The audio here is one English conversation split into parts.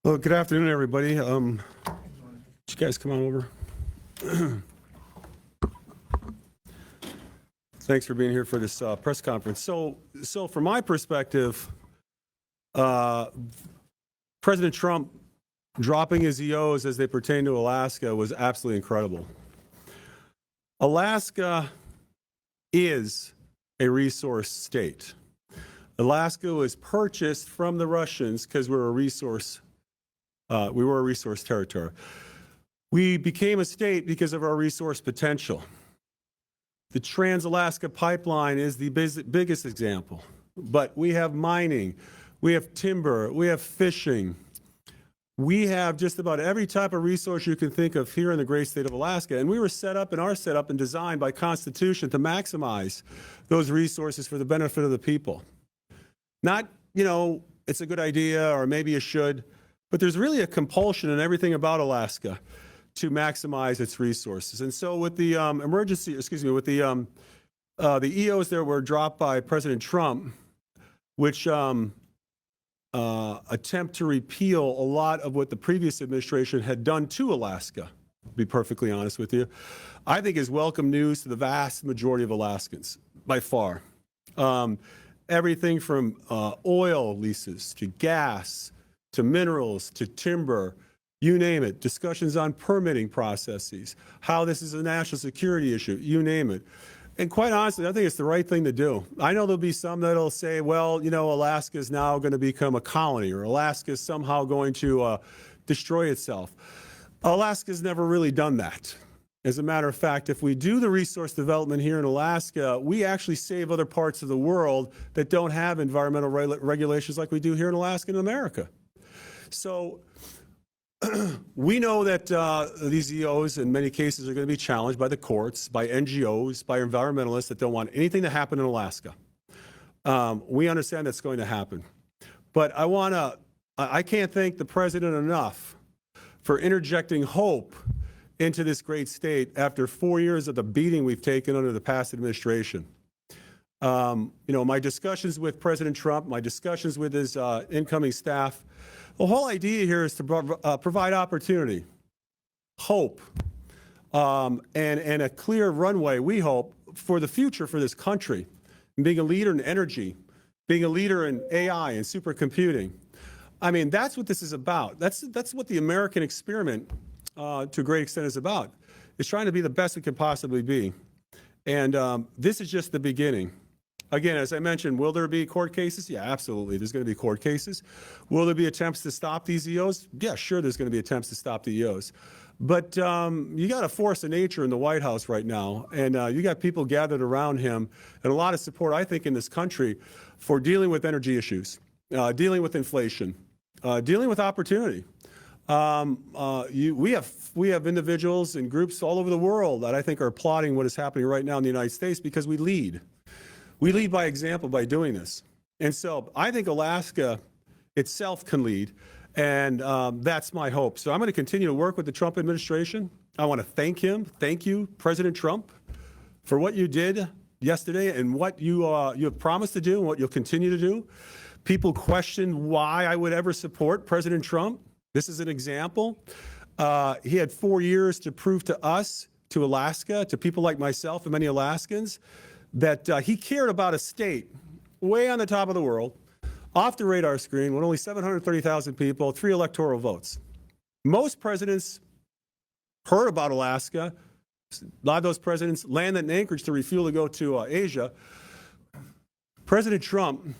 Well, good afternoon, everybody. You guys come on over. Thanks for being here for this press conference. So from my perspective, President Trump dropping his EOs as they pertain to Alaska was absolutely incredible. Alaska is a resource state. Alaska was purchased from the Russians because we were a resource territory. We became a state because of our resource potential. The Trans-Alaska Pipeline is the biggest example. But we have mining, we have timber, we have fishing. We have just about every type of resource you can think of here in the great state of Alaska. And we were set up and are set up and designed by Constitution to maximize those resources for the benefit of the people. Not, it's a good idea or maybe you should. But there's really a compulsion in everything about Alaska to maximize its resources. And so with the the EOs that were dropped by President Trump, which attempt to repeal a lot of what the previous administration had done to Alaska, to be perfectly honest with you, I think is welcome news to the vast majority of Alaskans, by far. Everything from oil leases to gas, to minerals, to timber, you name it, discussions on permitting processes, how this is a national security issue, you name it. And quite honestly, I think it's the right thing to do. I know there'll be some that'll say, well, Alaska is now going to become a colony, or Alaska is somehow going to destroy itself. Alaska's never really done that. As a matter of fact, if we do the resource development here in Alaska, we actually save other parts of the world that don't have environmental regulations like we do here in Alaska and America. So we know that these EOs in many cases are going to be challenged by the courts, by NGOs, by environmentalists that don't want anything to happen in Alaska. We understand that's going to happen. But I can't thank the president enough for interjecting hope into this great state after 4 years of the beating we've taken under the past administration. My discussions with President Trump, my discussions with his incoming staff, the whole idea here is to provide opportunity, hope, and a clear runway, we hope, for the future for this country. And being a leader in energy, being a leader in AI and supercomputing. I mean, that's what this is about. That's what the American experiment, to a great extent, is about. It's trying to be the best we can possibly be. And this is just the beginning. Again, as I mentioned, will there be court cases? Yeah, absolutely. There's going to be court cases. Will there be attempts to stop these EOs? Yeah, sure, there's going to be attempts to stop the EOs. But you got a force of nature in the White House right now, and you got people gathered around him, and a lot of support, I think, in this country for dealing with energy issues, dealing with inflation, dealing with opportunity. We have individuals and groups all over the world that I think are applauding what is happening right now in the United States because we lead. We lead by example by doing this. And so I think Alaska itself can lead, and that's my hope. So I'm going to continue to work with the Trump administration. I want to thank him. Thank you, President Trump, for what you did yesterday and what you have promised to do and what you'll continue to do. People question why I would ever support President Trump. This is an example. He had 4 years to prove to us, to Alaska, to people like myself and many Alaskans, that he cared about a state way on the top of the world, off the radar screen, with only 730,000 people, 3 electoral votes. Most presidents heard about Alaska. A lot of those presidents landed in Anchorage to refuel to go to Asia. President Trump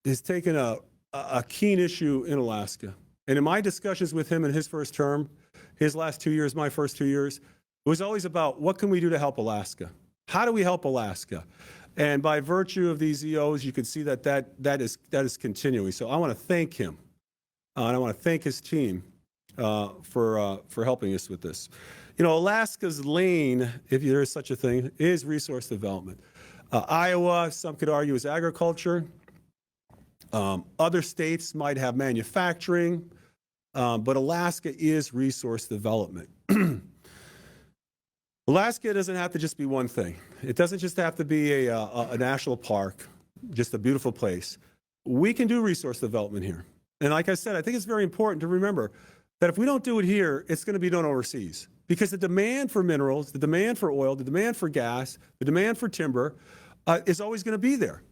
has taken a keen issue in Alaska. And in my discussions with him in his first term, his last 2 years, my first 2 years, it was always about what can we do to help Alaska? How do we help Alaska? And by virtue of these EOs, you can see that is continuing. So I want to thank him, and I want to thank his team for helping us with this. Alaska's lane, if there is such a thing, is resource development. Iowa, some could argue, is agriculture. Other states might have manufacturing, but Alaska is resource development. Alaska doesn't have to just be one thing. It doesn't just have to be a national park, just a beautiful place. We can do resource development here. And like I said, I think it's very important to remember that if we don't do it here, it's going to be done overseas. Because the demand for minerals, the demand for oil, the demand for gas, the demand for timber is always going to be there.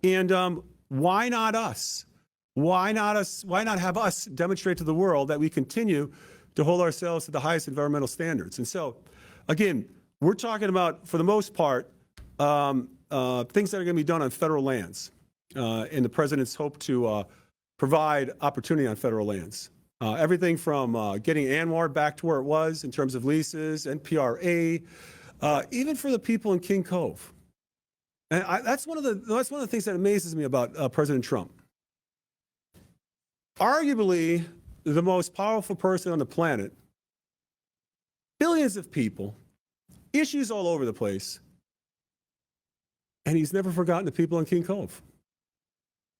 And why not us? Why not us? Why not have us demonstrate to the world that we continue to hold ourselves to the highest environmental standards? And so, again, we're talking about, for the most part, things that are going to be done on federal lands. And the president's hope to provide opportunity on federal lands. Everything from getting ANWR back to where it was in terms of leases, NPRA, even for the people in King Cove. And that's one of the things that amazes me about President Trump. Arguably the most powerful person on the planet, billions of people, issues all over the place, and he's never forgotten the people in King Cove.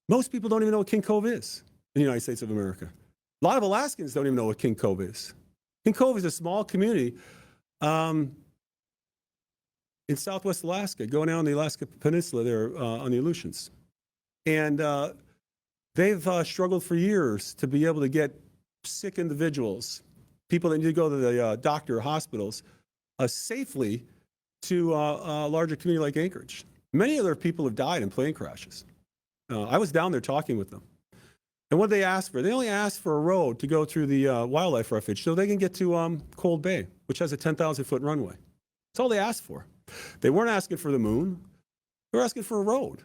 Most people don't even know what King Cove is in the United States of America. A lot of Alaskans don't even know what King Cove is. King Cove is a small community in southwest Alaska, going down the Alaska Peninsula there on the Aleutians. And they've struggled for years to be able to get sick individuals, people that need to go to the doctor or hospitals, safely to a larger community like Anchorage. Many other people have died in plane crashes. I was down there talking with them. And what did they ask for? They only asked for a road to go through the wildlife refuge so they can get to Cold Bay, which has a 10,000-foot runway. That's all they asked for. They weren't asking for the moon. They were asking for a road.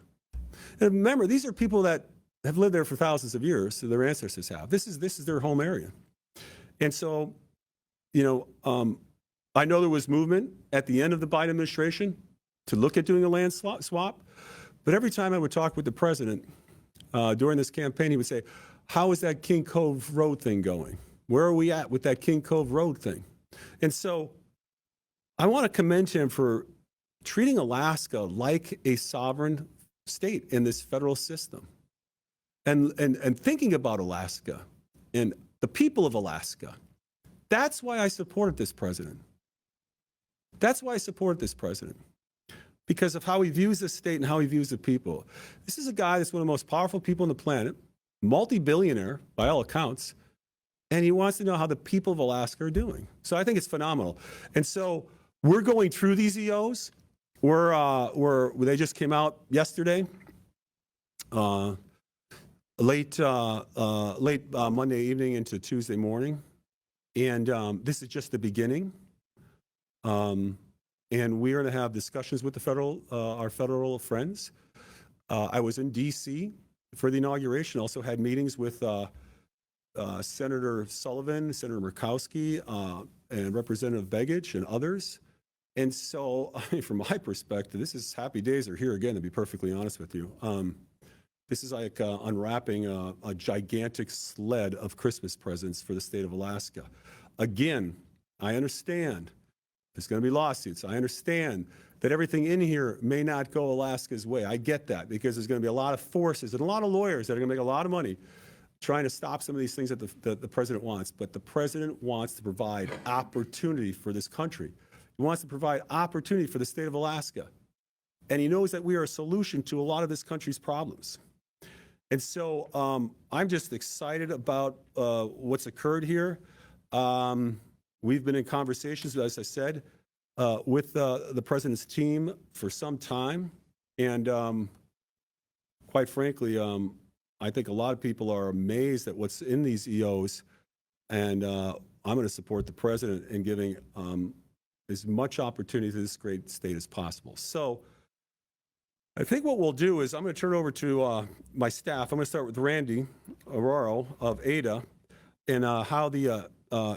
And remember, these are people that have lived there for thousands of years, so their ancestors have. This is their home area. And so, I know there was movement at the end of the Biden administration to look at doing a land swap, but every time I would talk with the president during this campaign, he would say, how is that King Cove Road thing going? Where are we at with that King Cove Road thing? And so I want to commend him for treating Alaska like a sovereign state in this federal system. And thinking about Alaska and the people of Alaska. That's why I supported this president. That's why I supported this president. Because of how he views the state and how he views the people. This is a guy that's one of the most powerful people on the planet, multi-billionaire by all accounts, and he wants to know how the people of Alaska are doing. So I think it's phenomenal. And so we're going through these EOs. They just came out yesterday. Late Monday evening into Tuesday morning. And this is just the beginning. And we are going to have discussions with our federal friends. I was in D.C. for the inauguration, also had meetings with Senator Sullivan, Senator Murkowski, and Representative Begich and others. And so, from my perspective, this is happy days are here again, to be perfectly honest with you. This is like unwrapping a gigantic sled of Christmas presents for the state of Alaska. Again, I understand there's going to be lawsuits. I understand that everything in here may not go Alaska's way. I get that because there's going to be a lot of forces and a lot of lawyers that are going to make a lot of money trying to stop some of these things that the president wants. But the president wants to provide opportunity for this country. He wants to provide opportunity for the state of Alaska. And he knows that we are a solution to a lot of this country's problems. And so I'm just excited about what's occurred here. We've been in conversations, as I said, with the president's team for some time. And quite frankly, I think a lot of people are amazed at what's in these EOs. And I'm going to support the president in giving as much opportunity to this great state as possible. So I think what we'll do is I'm going to turn it over to my staff. I'm going to start with Randy Araro of ADA and how the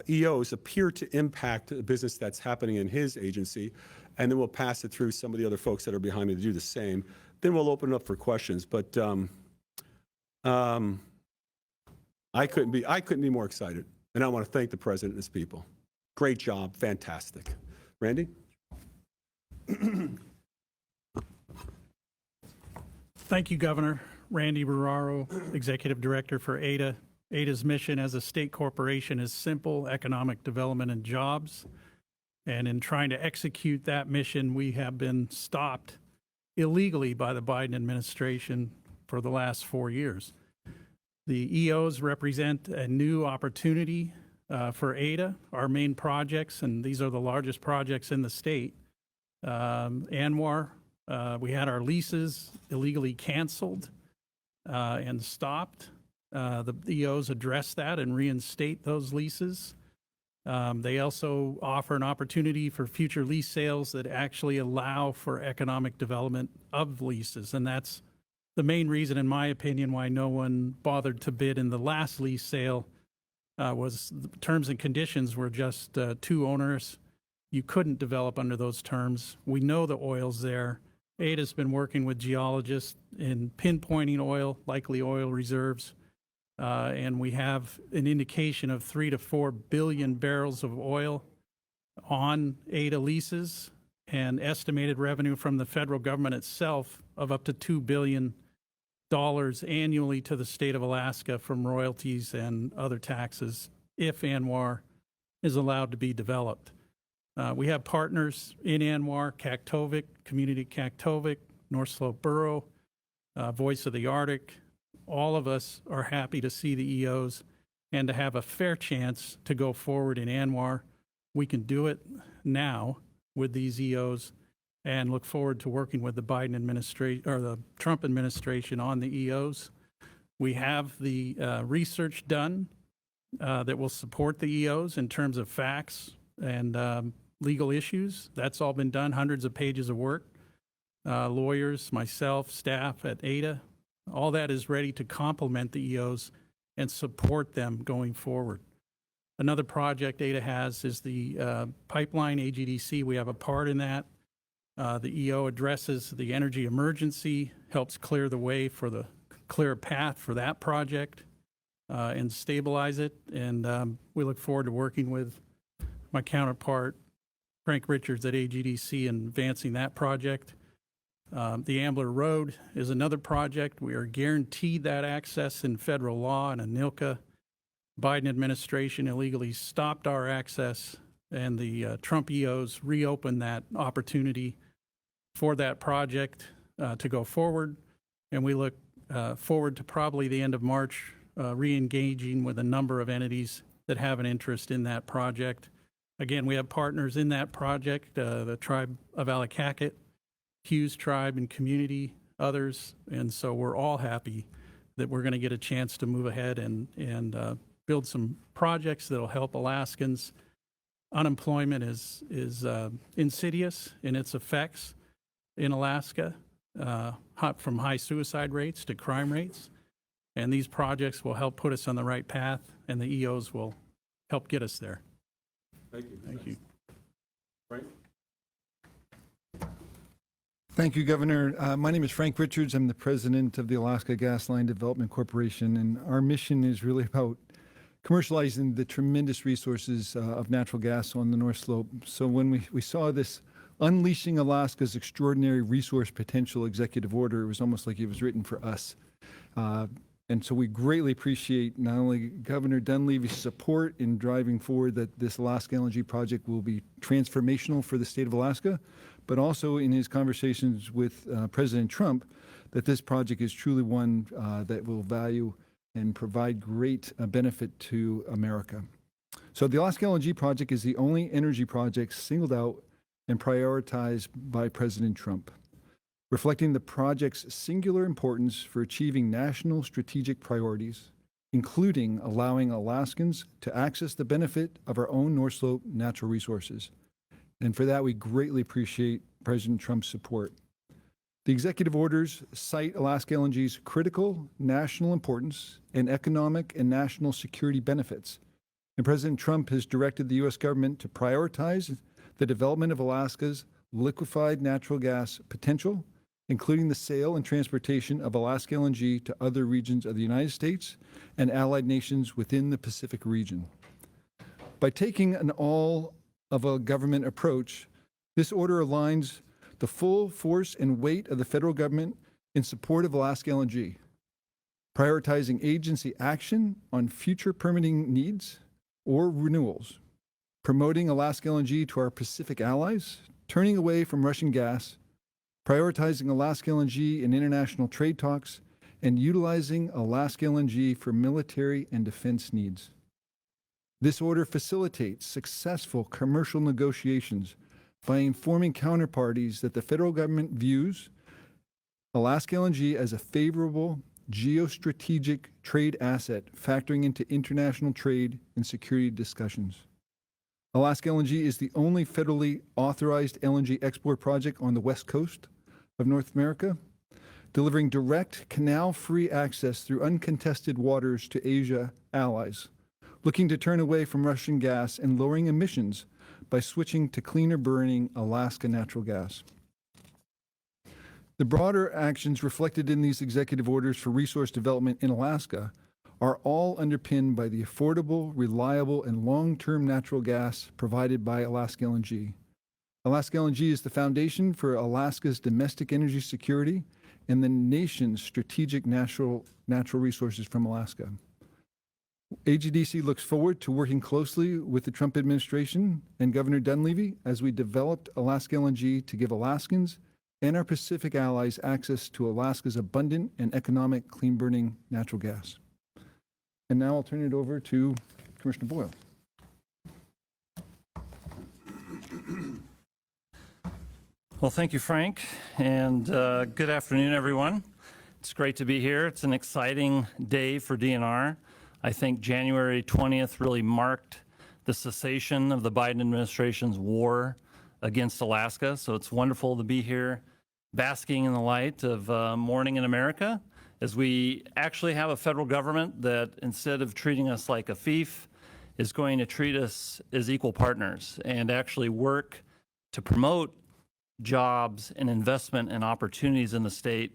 EOs appear to impact the business that's happening in his agency. And then we'll pass it through some of the other folks that are behind me to do the same. Then we'll open it up for questions. But I couldn't be more excited. And I want to thank the president and his people. Great job. Fantastic. Randy? Thank you, Governor. Randy Barraro, Executive Director for ADA. ADA's mission as a state corporation is simple: economic development and jobs. And in trying to execute that mission, we have been stopped illegally by the Biden administration for the last 4 years. The EOs represent a new opportunity for Ada, our main projects, and these are the largest projects in the state. Anwar, we had our leases illegally canceled and stopped. The EOs address that and reinstate those leases. They also offer an opportunity for future lease sales that actually allow for economic development of leases. And that's the main reason, in my opinion, why no one bothered to bid in the last lease sale was the terms and conditions were just too onerous. You couldn't develop under those terms. We know the oil's there. Ada's been working with geologists in pinpointing oil, likely oil reserves. And we have an indication of 3 to 4 billion barrels of oil on Ada leases and estimated revenue from the federal government itself of up to $2 billion annually to the state of Alaska from royalties and other taxes if Anwar is allowed to be developed. We have partners in Anwar, Kaktovik, Community Kaktovik, North Slope Borough, Voice of the Arctic. All of us are happy to see the EOs and to have a fair chance to go forward in Anwar. We can do it now with these EOs and look forward to working with the Biden administration or the Trump administration on the EOs. We have the research done that will support the EOs in terms of facts and legal issues. That's all been done, hundreds of pages of work. Lawyers, myself, staff at Ada, all that is ready to complement the EOs and support them going forward. Another project Ada has is the pipeline AGDC. We have a part in that. The EO addresses the energy emergency, helps clear the way for the clear path for that project and stabilize it. And we look forward to working with my counterpart, Frank Richards at AGDC, in advancing that project. The Ambler Road is another project. We are guaranteed that access in federal law, and ANILCA. Biden administration illegally stopped our access, and the Trump EOs reopened that opportunity for that project to go forward. And we look forward to probably the end of March re-engaging with a number of entities that have an interest in that project. Again, we have partners in that project, the tribe of Alakakit, Hughes tribe and community, others. And so we're all happy that we're going to get a chance to move ahead and build some projects that will help Alaskans. Unemployment is insidious in its effects in Alaska, from high suicide rates to crime rates. And these projects will help put us on the right path, and the EOs will help get us there. Thank you. Thank you. Frank? Thank you, Governor. My name is Frank Richards. I'm the president of the Alaska Gas Line Development Corporation, and our mission is really about commercializing the tremendous resources of natural gas on the North Slope. So when we saw this Unleashing Alaska's Extraordinary Resource Potential executive order, it was almost like it was written for us. And so we greatly appreciate not only Governor Dunleavy's support in driving forward that this Alaska LNG project will be transformational for the state of Alaska, but also in his conversations with President Trump, that this project is truly one that will value and provide great benefit to America. So the Alaska LNG project is the only energy project singled out and prioritized by President Trump, reflecting the project's singular importance for achieving national strategic priorities, including allowing Alaskans to access the benefit of our own North Slope natural resources. And for that, we greatly appreciate President Trump's support. The executive orders cite Alaska LNG's critical national importance and economic and national security benefits. And President Trump has directed the U.S. government to prioritize the development of Alaska's liquefied natural gas potential, including the sale and transportation of Alaska LNG to other regions of the United States and allied nations within the Pacific region. By taking an all-of-a-government approach, this order aligns the full force and weight of the federal government in support of Alaska LNG, prioritizing agency action on future permitting needs or renewals, promoting Alaska LNG to our Pacific allies, turning away from Russian gas, prioritizing Alaska LNG in international trade talks, and utilizing Alaska LNG for military and defense needs. This order facilitates successful commercial negotiations by informing counterparties that the federal government views Alaska LNG as a favorable geostrategic trade asset factoring into international trade and security discussions. Alaska LNG is the only federally authorized LNG export project on the west coast of North America, delivering direct canal-free access through uncontested waters to Asia allies, looking to turn away from Russian gas and lowering emissions by switching to cleaner burning Alaska natural gas. The broader actions reflected in these executive orders for resource development in Alaska are all underpinned by the affordable, reliable, and long-term natural gas provided by Alaska LNG. Alaska LNG is the foundation for Alaska's domestic energy security and the nation's strategic natural resources from Alaska. AGDC looks forward to working closely with the Trump administration and Governor Dunleavy as we developed Alaska LNG to give Alaskans and our Pacific allies access to Alaska's abundant and economic clean-burning natural gas. And now I'll turn it over to Commissioner Boyle. Well, thank you, Frank, and good afternoon, everyone. It's great to be here. It's an exciting day for DNR. I think January 20th really marked the cessation of the Biden administration's war against Alaska, so it's wonderful to be here basking in the light of morning in America as we actually have a federal government that, instead of treating us like a fief, is going to treat us as equal partners and actually work to promote jobs and investment and opportunities in the state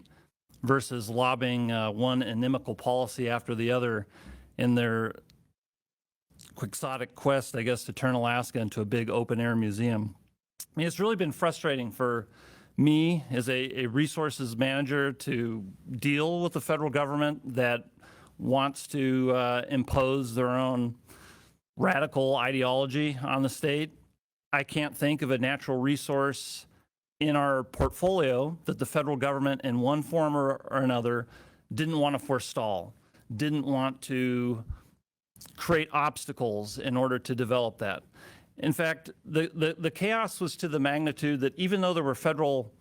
versus lobbying one inimical policy after the other in their quixotic quest, I guess, to turn Alaska into a big open-air museum. I mean, it's really been frustrating for me as a resources manager to deal with the federal government that wants to impose their own radical ideology on the state. I can't think of a natural resource in our portfolio that the federal government in one form or another didn't want to forestall, didn't want to create obstacles in order to develop that. In fact, the chaos was to the magnitude that even though there were federal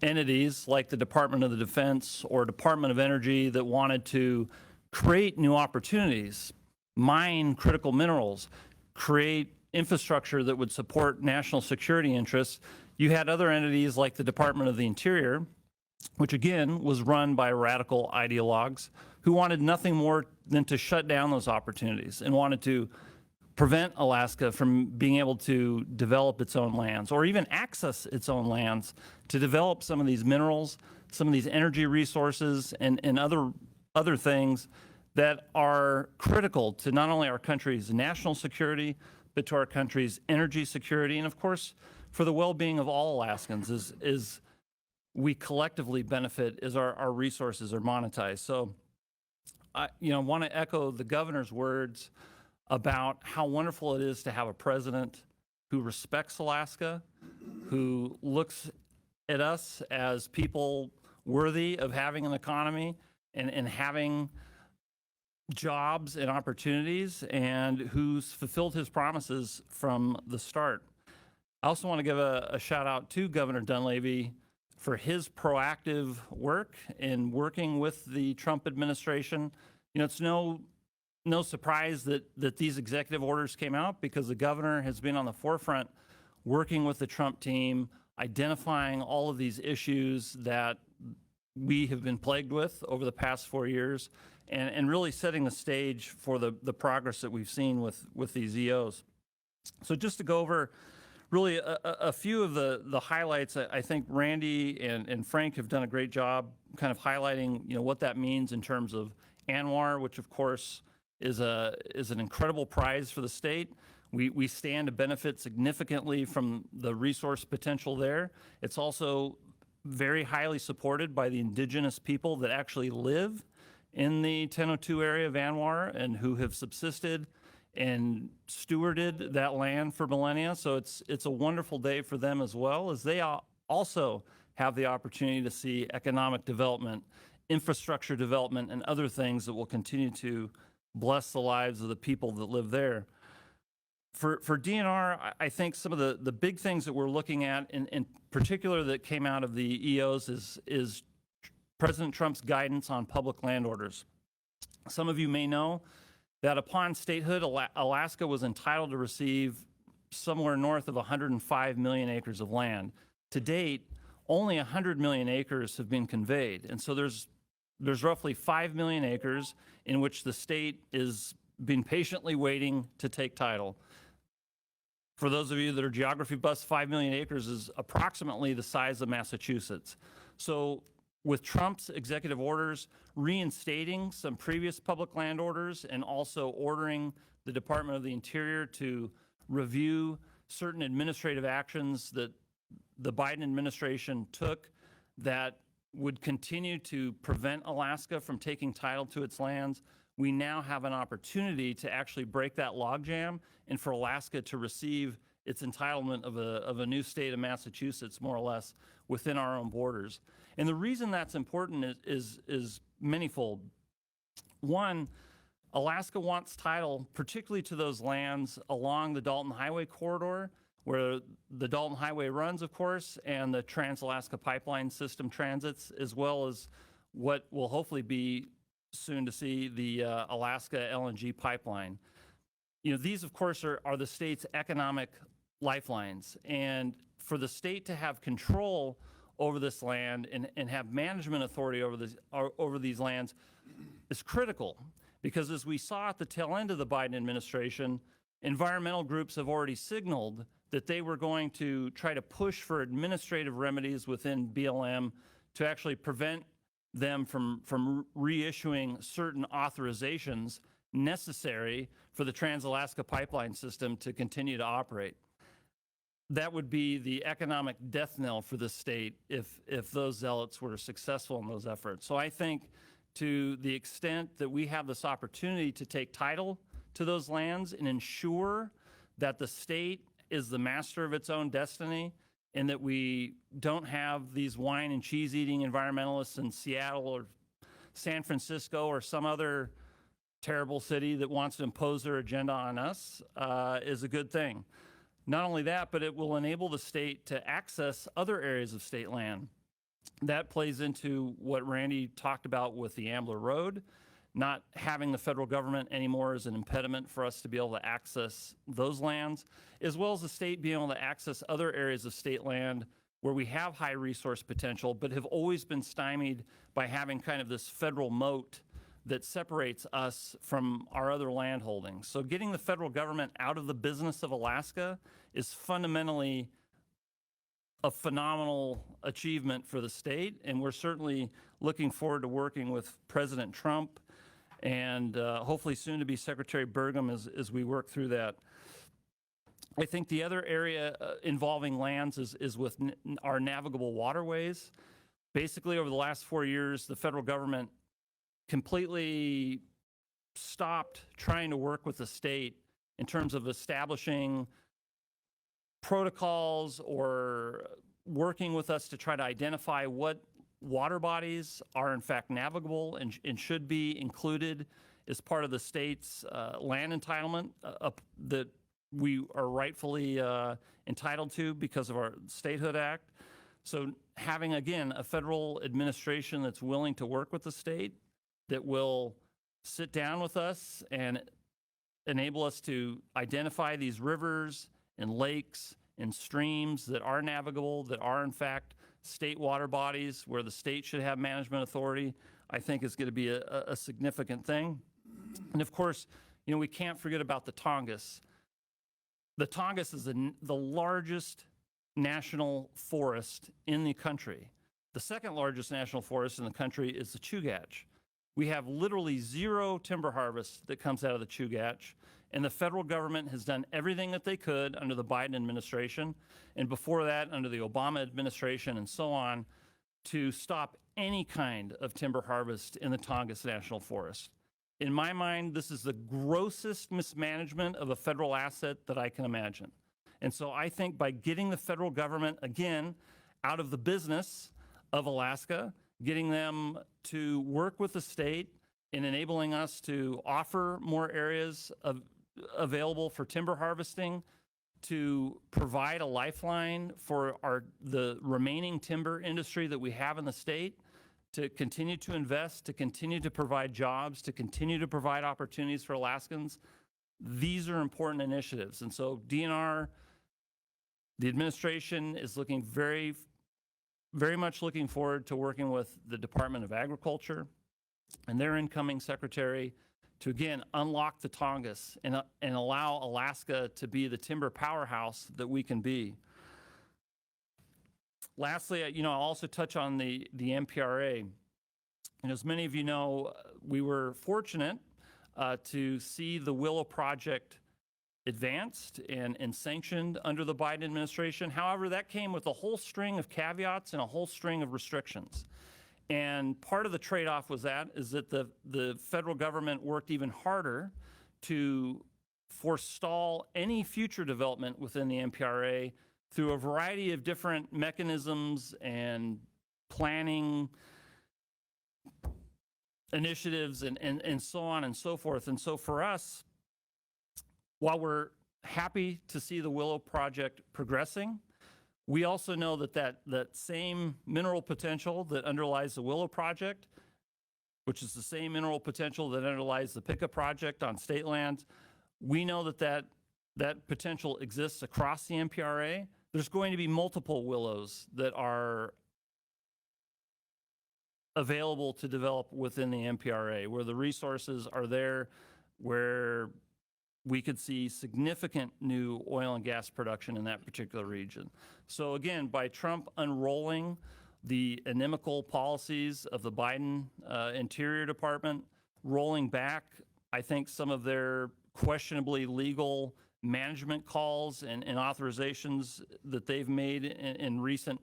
entities like the Department of the Defense or Department of Energy that wanted to create new opportunities, mine critical minerals, create infrastructure that would support national security interests, you had other entities like the Department of the Interior, which again was run by radical ideologues who wanted nothing more than to shut down those opportunities and wanted to prevent Alaska from being able to develop its own lands or even access its own lands to develop some of these minerals, some of these energy resources, and other things that are critical to not only our country's national security, but to our country's energy security, and of course, for the well-being of all Alaskans is we collectively benefit as our resources are monetized. So I want to echo the governor's words about how wonderful it is to have a president who respects Alaska, who looks at us as people worthy of having an economy and having jobs and opportunities, and who's fulfilled his promises from the start. I also want to give a shout out to Governor Dunleavy for his proactive work in working with the Trump administration. It's no surprise that these executive orders came out because the governor has been on the forefront working with the Trump team, identifying all of these issues that we have been plagued with over the past 4 years and really setting the stage for the progress that we've seen with these EOs. So just to go over really a few of the highlights, I think Randy and Frank have done a great job kind of highlighting what that means in terms of ANWR, which of course is an incredible prize for the state. We stand to benefit significantly from the resource potential there. It's also very highly supported by the indigenous people that actually live in the 1002 area of ANWR and who have subsisted and stewarded that land for millennia. So it's a wonderful day for them as well, as they also have the opportunity to see economic development infrastructure development and other things that will continue to bless the lives of the people that live there. For DNR, I think some of the big things that we're looking at, in particular that came out of the EOs, is President Trump's guidance on public land orders. Some of you may know that upon statehood, Alaska was entitled to receive somewhere north of 105 million acres of land. To date, only 100 million acres have been conveyed. And so there's roughly 5 million acres in which the state is been patiently waiting to take title. For those of you that are geography buffs, 5 million acres is approximately the size of Massachusetts. So with Trump's executive orders reinstating some previous public land orders and also ordering the Department of the Interior to review certain administrative actions that the Biden administration took that would continue to prevent Alaska from taking title to its lands, we now have an opportunity to actually break that logjam and for Alaska to receive its entitlement of a new state of Massachusetts, more or less, within our own borders. And the reason that's important is manyfold. One, Alaska wants title, particularly to those lands along the Dalton Highway corridor, where the Dalton Highway runs, of course, and the Trans-Alaska Pipeline System transits, as well as what will hopefully be soon to see the Alaska LNG pipeline. You know, these, of course, are the state's economic lifelines. And for the state to have control over this land and have management authority over these lands is critical. Because as we saw at the tail end of the Biden administration, environmental groups have already signaled that they were going to try to push for administrative remedies within BLM to actually prevent them from reissuing certain authorizations necessary for the Trans-Alaska Pipeline System to continue to operate. That would be the economic death knell for the state if those zealots were successful in those efforts. So I think to the extent that we have this opportunity to take title to those lands and ensure that the state is the master of its own destiny and that we don't have these wine and cheese eating environmentalists in Seattle or San Francisco or some other terrible city that wants to impose their agenda on us is a good thing. Not only that, but it will enable the state to access other areas of state land. That plays into what Randy talked about with the Ambler Road. Not having the federal government anymore is an impediment for us to be able to access those lands, as well as the state being able to access other areas of state land where we have high resource potential, but have always been stymied by having kind of this federal moat that separates us from our other land holdings. So getting the federal government out of the business of Alaska is fundamentally a phenomenal achievement for the state, and we're certainly looking forward to working with President Trump and hopefully soon to be Secretary Burgum as we work through that. I think the other area involving lands is with our navigable waterways. Basically, over the last 4 years, the federal government completely stopped trying to work with the state in terms of establishing protocols or working with us to try to identify what water bodies are in fact navigable and should be included as part of the state's land entitlement that we are rightfully entitled to because of our Statehood Act. So having, again, a federal administration that's willing to work with the state, that will sit down with us and enable us to identify these rivers and lakes and streams that are navigable, that are in fact state water bodies where the state should have management authority, I think is going to be a significant thing. And of course, you know, we can't forget about the Tongass. The Tongass is the largest national forest in the country. The second largest national forest in the country is the Chugach. We have literally zero timber harvest that comes out of the Chugach, and the federal government has done everything that they could under the Biden administration, and before that under the Obama administration and so on, to stop any kind of timber harvest in the Tongass National Forest. In my mind, this is the grossest mismanagement of a federal asset that I can imagine. And so I think by getting the federal government, again, out of the business of Alaska getting them to work with the state in enabling us to offer more areas available for timber harvesting, to provide a lifeline for the remaining timber industry that we have in the state, to continue to invest, to continue to provide jobs, to continue to provide opportunities for Alaskans. These are important initiatives. And so DNR, the administration is looking very much looking forward to working with the Department of Agriculture and their incoming secretary to, again, unlock the Tongass and allow Alaska to be the timber powerhouse that we can be. Lastly, I'll also touch on the MPRA. And as many of you know, we were fortunate to see the Willow Project advanced and sanctioned under the Biden administration. However, that came with a whole string of caveats and a whole string of restrictions. And part of the trade-off is that the federal government worked even harder to forestall any future development within the MPRA through a variety of different mechanisms and planning initiatives and so on and so forth. And so for us, while we're happy to see the Willow Project progressing, we also know that same mineral potential that underlies the Willow Project, which is the same mineral potential that underlies the Pika Project on state lands, we know that potential exists across the MPRA. There's going to be multiple willows that are available to develop within the MPRA, where the resources are there, where we could see significant new oil and gas production in that particular region. So again, by Trump unrolling the inimical policies of the Biden Interior Department, rolling back, I think, some of their questionably legal management calls and authorizations that they've made in recent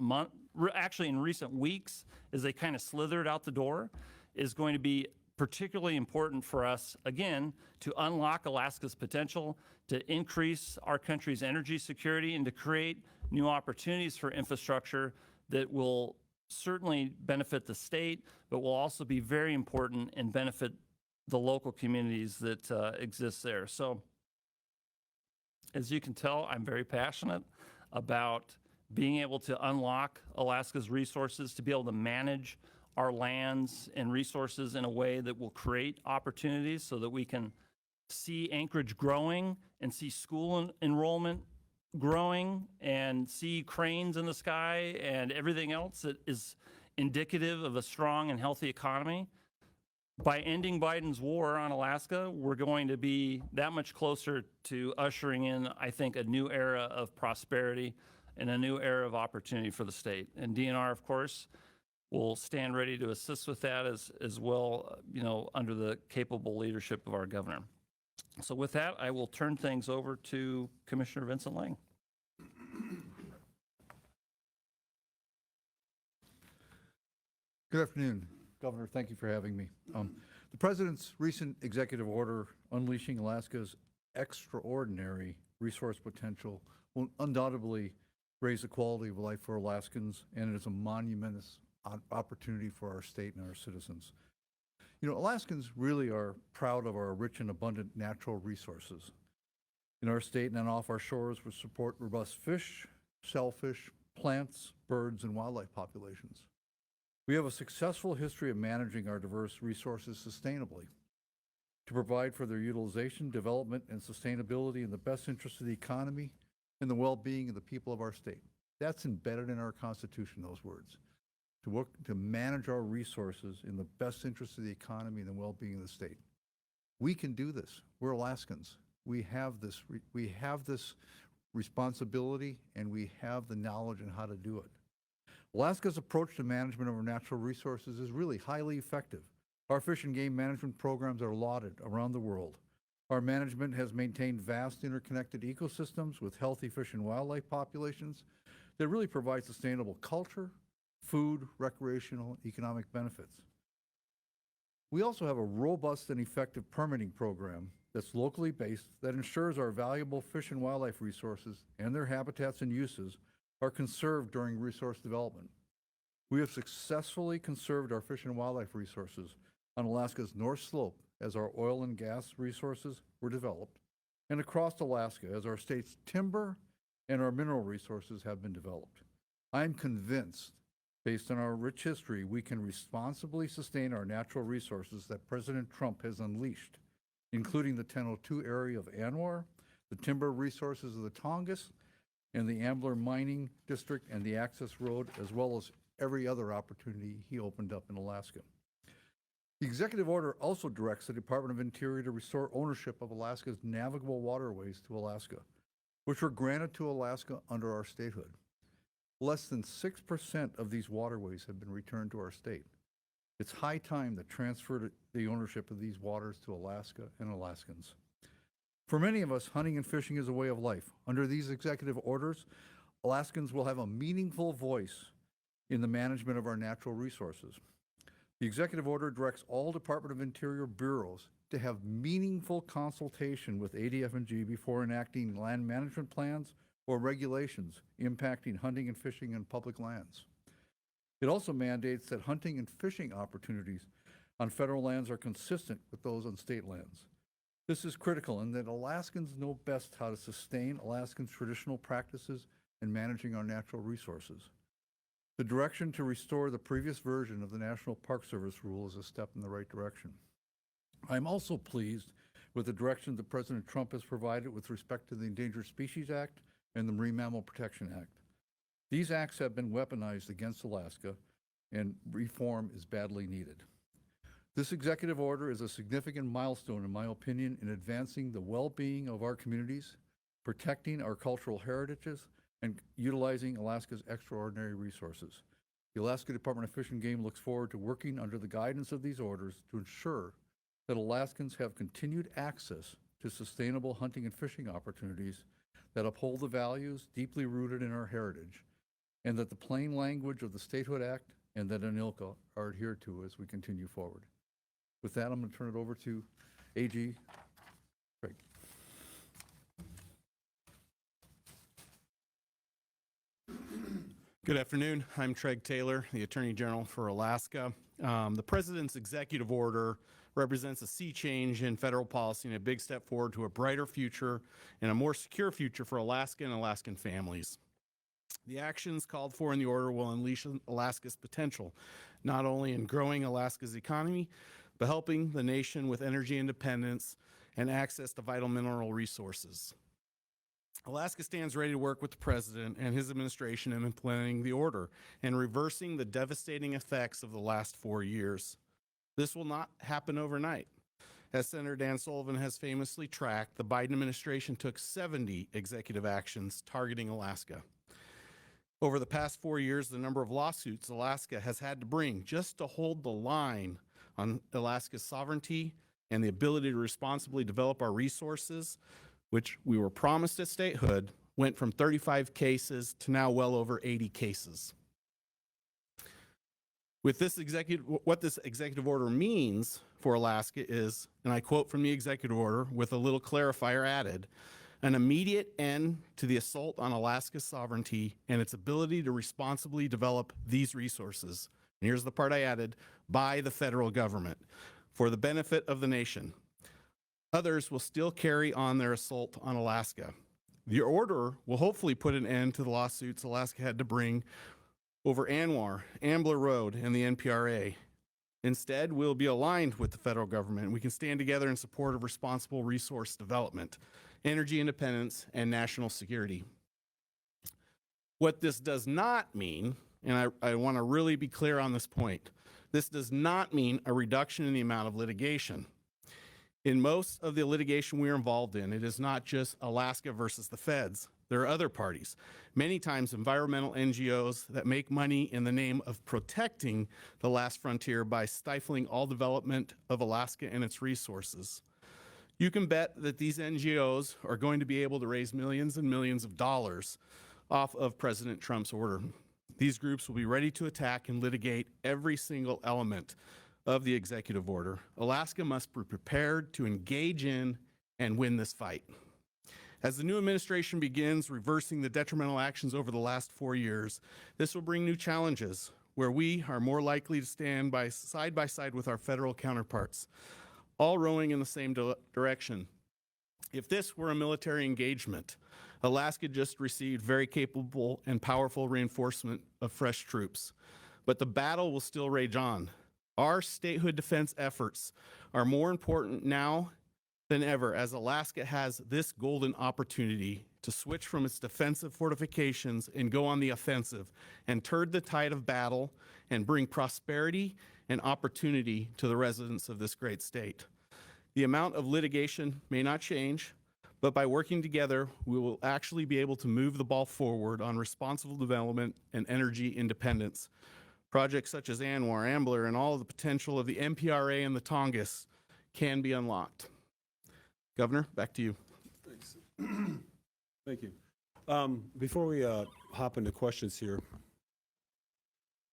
weeks as they kind of slithered out the door, is going to be particularly important for us, again, to unlock Alaska's potential, to increase our country's energy security, and to create new opportunities for infrastructure that will certainly benefit the state, but will also be very important and benefit the local communities that exist there. So, as you can tell, I'm very passionate about being able to unlock Alaska's resources, to be able to manage our lands and resources in a way that will create opportunities so that we can see Anchorage growing and see school enrollment growing and see cranes in the sky and everything else that is indicative of a strong and healthy economy. By ending Biden's war on Alaska, we're going to be that much closer to ushering in, I think, a new era of prosperity and a new era of opportunity for the state. And DNR, of course, will stand ready to assist with that as well, under the capable leadership of our governor. So with that, I will turn things over to Commissioner Vincent Lang. Good afternoon, Governor. Thank you for having me. The President's recent executive order unleashing Alaska's extraordinary resource potential will undoubtedly raise the quality of life for Alaskans, and it is a monumentous opportunity for our state and our citizens. Alaskans really are proud of our rich and abundant natural resources in our state and off our shores, which support robust fish, shellfish, plants, birds, and wildlife populations. We have a successful history of managing our diverse resources sustainably to provide for their utilization, development, and sustainability in the best interest of the economy and the well-being of the people of our state. That's embedded in our Constitution, those words. To work to manage our resources in the best interest of the economy and the well-being of the state. We can do this. We're Alaskans. We have this responsibility, and we have the knowledge on how to do it. Alaska's approach to management of our natural resources is really highly effective. Our fish and game management programs are lauded around the world. Our management has maintained vast interconnected ecosystems with healthy fish and wildlife populations that really provide sustainable culture, food, recreational, economic benefits. We also have a robust and effective permitting program that's locally based that ensures our valuable fish and wildlife resources and their habitats and uses are conserved during resource development. We have successfully conserved our fish and wildlife resources on Alaska's North Slope as our oil and gas resources were developed, and across Alaska as our state's timber and our mineral resources have been developed. I'm convinced, based on our rich history, we can responsibly sustain our natural resources that President Trump has unleashed, including the 1002 area of ANWR, the timber resources of the Tongass, and the Ambler Mining District and the Access Road, as well as every other opportunity he opened up in Alaska. The executive order also directs the Department of Interior to restore ownership of Alaska's navigable waterways to Alaska, which were granted to Alaska under our statehood. Less than 6% of these waterways have been returned to our state. It's high time that transferred the ownership of these waters to Alaska and Alaskans. For many of us, hunting and fishing is a way of life. Under these executive orders, Alaskans will have a meaningful voice in the management of our natural resources. The executive order directs all Department of Interior bureaus to have meaningful consultation with ADF&G before enacting land management plans or regulations impacting hunting and fishing on public lands. It also mandates that hunting and fishing opportunities on federal lands are consistent with those on state lands. This is critical in that Alaskans know best how to sustain Alaskans' traditional practices in managing our natural resources. The direction to restore the previous version of the National Park Service rule is a step in the right direction. I'm also pleased with the direction that President Trump has provided with respect to the Endangered Species Act and the Marine Mammal Protection Act. These acts have been weaponized against Alaska, and reform is badly needed. This executive order is a significant milestone, in my opinion, in advancing the well-being of our communities, protecting our cultural heritages, and utilizing Alaska's extraordinary resources. The Alaska Department of Fish and Game looks forward to working under the guidance of these orders to ensure that Alaskans have continued access to sustainable hunting and fishing opportunities that uphold the values deeply rooted in our heritage, and that the plain language of the Statehood Act and that ANILCA are adhered to as we continue forward. With that, I'm going to turn it over to AG Craig. Good afternoon. I'm Treg Taylor, the Attorney General for Alaska. The President's executive order represents a sea change in federal policy and a big step forward to a brighter future and a more secure future for Alaska and Alaskan families. The actions called for in the order will unleash Alaska's potential, not only in growing Alaska's economy, but helping the nation with energy independence and access to vital mineral resources. Alaska stands ready to work with the President and his administration in implementing the order and reversing the devastating effects of the last 4 years. This will not happen overnight. As Senator Dan Sullivan has famously tracked, the Biden administration took 70 executive actions targeting Alaska. Over the past 4 years, the number of lawsuits Alaska has had to bring just to hold the line on Alaska's sovereignty and the ability to responsibly develop our resources, which we were promised at statehood, went from 35 cases to now well over 80 cases. With this what this executive order means for Alaska is, and I quote from the executive order with a little clarifier added, an immediate end to the assault on Alaska's sovereignty and its ability to responsibly develop these resources. And here's the part I added, by the federal government, for the benefit of the nation. Others will still carry on their assault on Alaska. The order will hopefully put an end to the lawsuits Alaska had to bring over ANWR, Ambler Road, and the NPRA. Instead, we'll be aligned with the federal government. We can stand together in support of responsible resource development, energy independence, and national security. What this does not mean, and I want to really be clear on this point, this does not mean a reduction in the amount of litigation. In most of the litigation we are involved in, it is not just Alaska versus the feds. There are other parties, many times environmental NGOs that make money in the name of protecting the last frontier by stifling all development of Alaska and its resources. You can bet that these NGOs are going to be able to raise millions and millions of dollars off of President Trump's order. These groups will be ready to attack and litigate every single element of the executive order. Alaska must be prepared to engage in and win this fight. As the new administration begins reversing the detrimental actions over the last 4 years, this will bring new challenges. where we are more likely to stand side by side with our federal counterparts, all rowing in the same direction. If this were a military engagement, Alaska just received very capable and powerful reinforcement of fresh troops. But the battle will still rage on. Our statehood defense efforts are more important now than ever, as Alaska has this golden opportunity to switch from its defensive fortifications and go on the offensive and turn the tide of battle and bring prosperity and opportunity to the residents of this great state. The amount of litigation may not change, but by working together, we will actually be able to move the ball forward on responsible development and energy independence. Projects such as Anwar, Ambler, and all of the potential of the MPRA and the Tongass can be unlocked. Governor, back to you. Thanks. Thank you. Before we hop into questions here,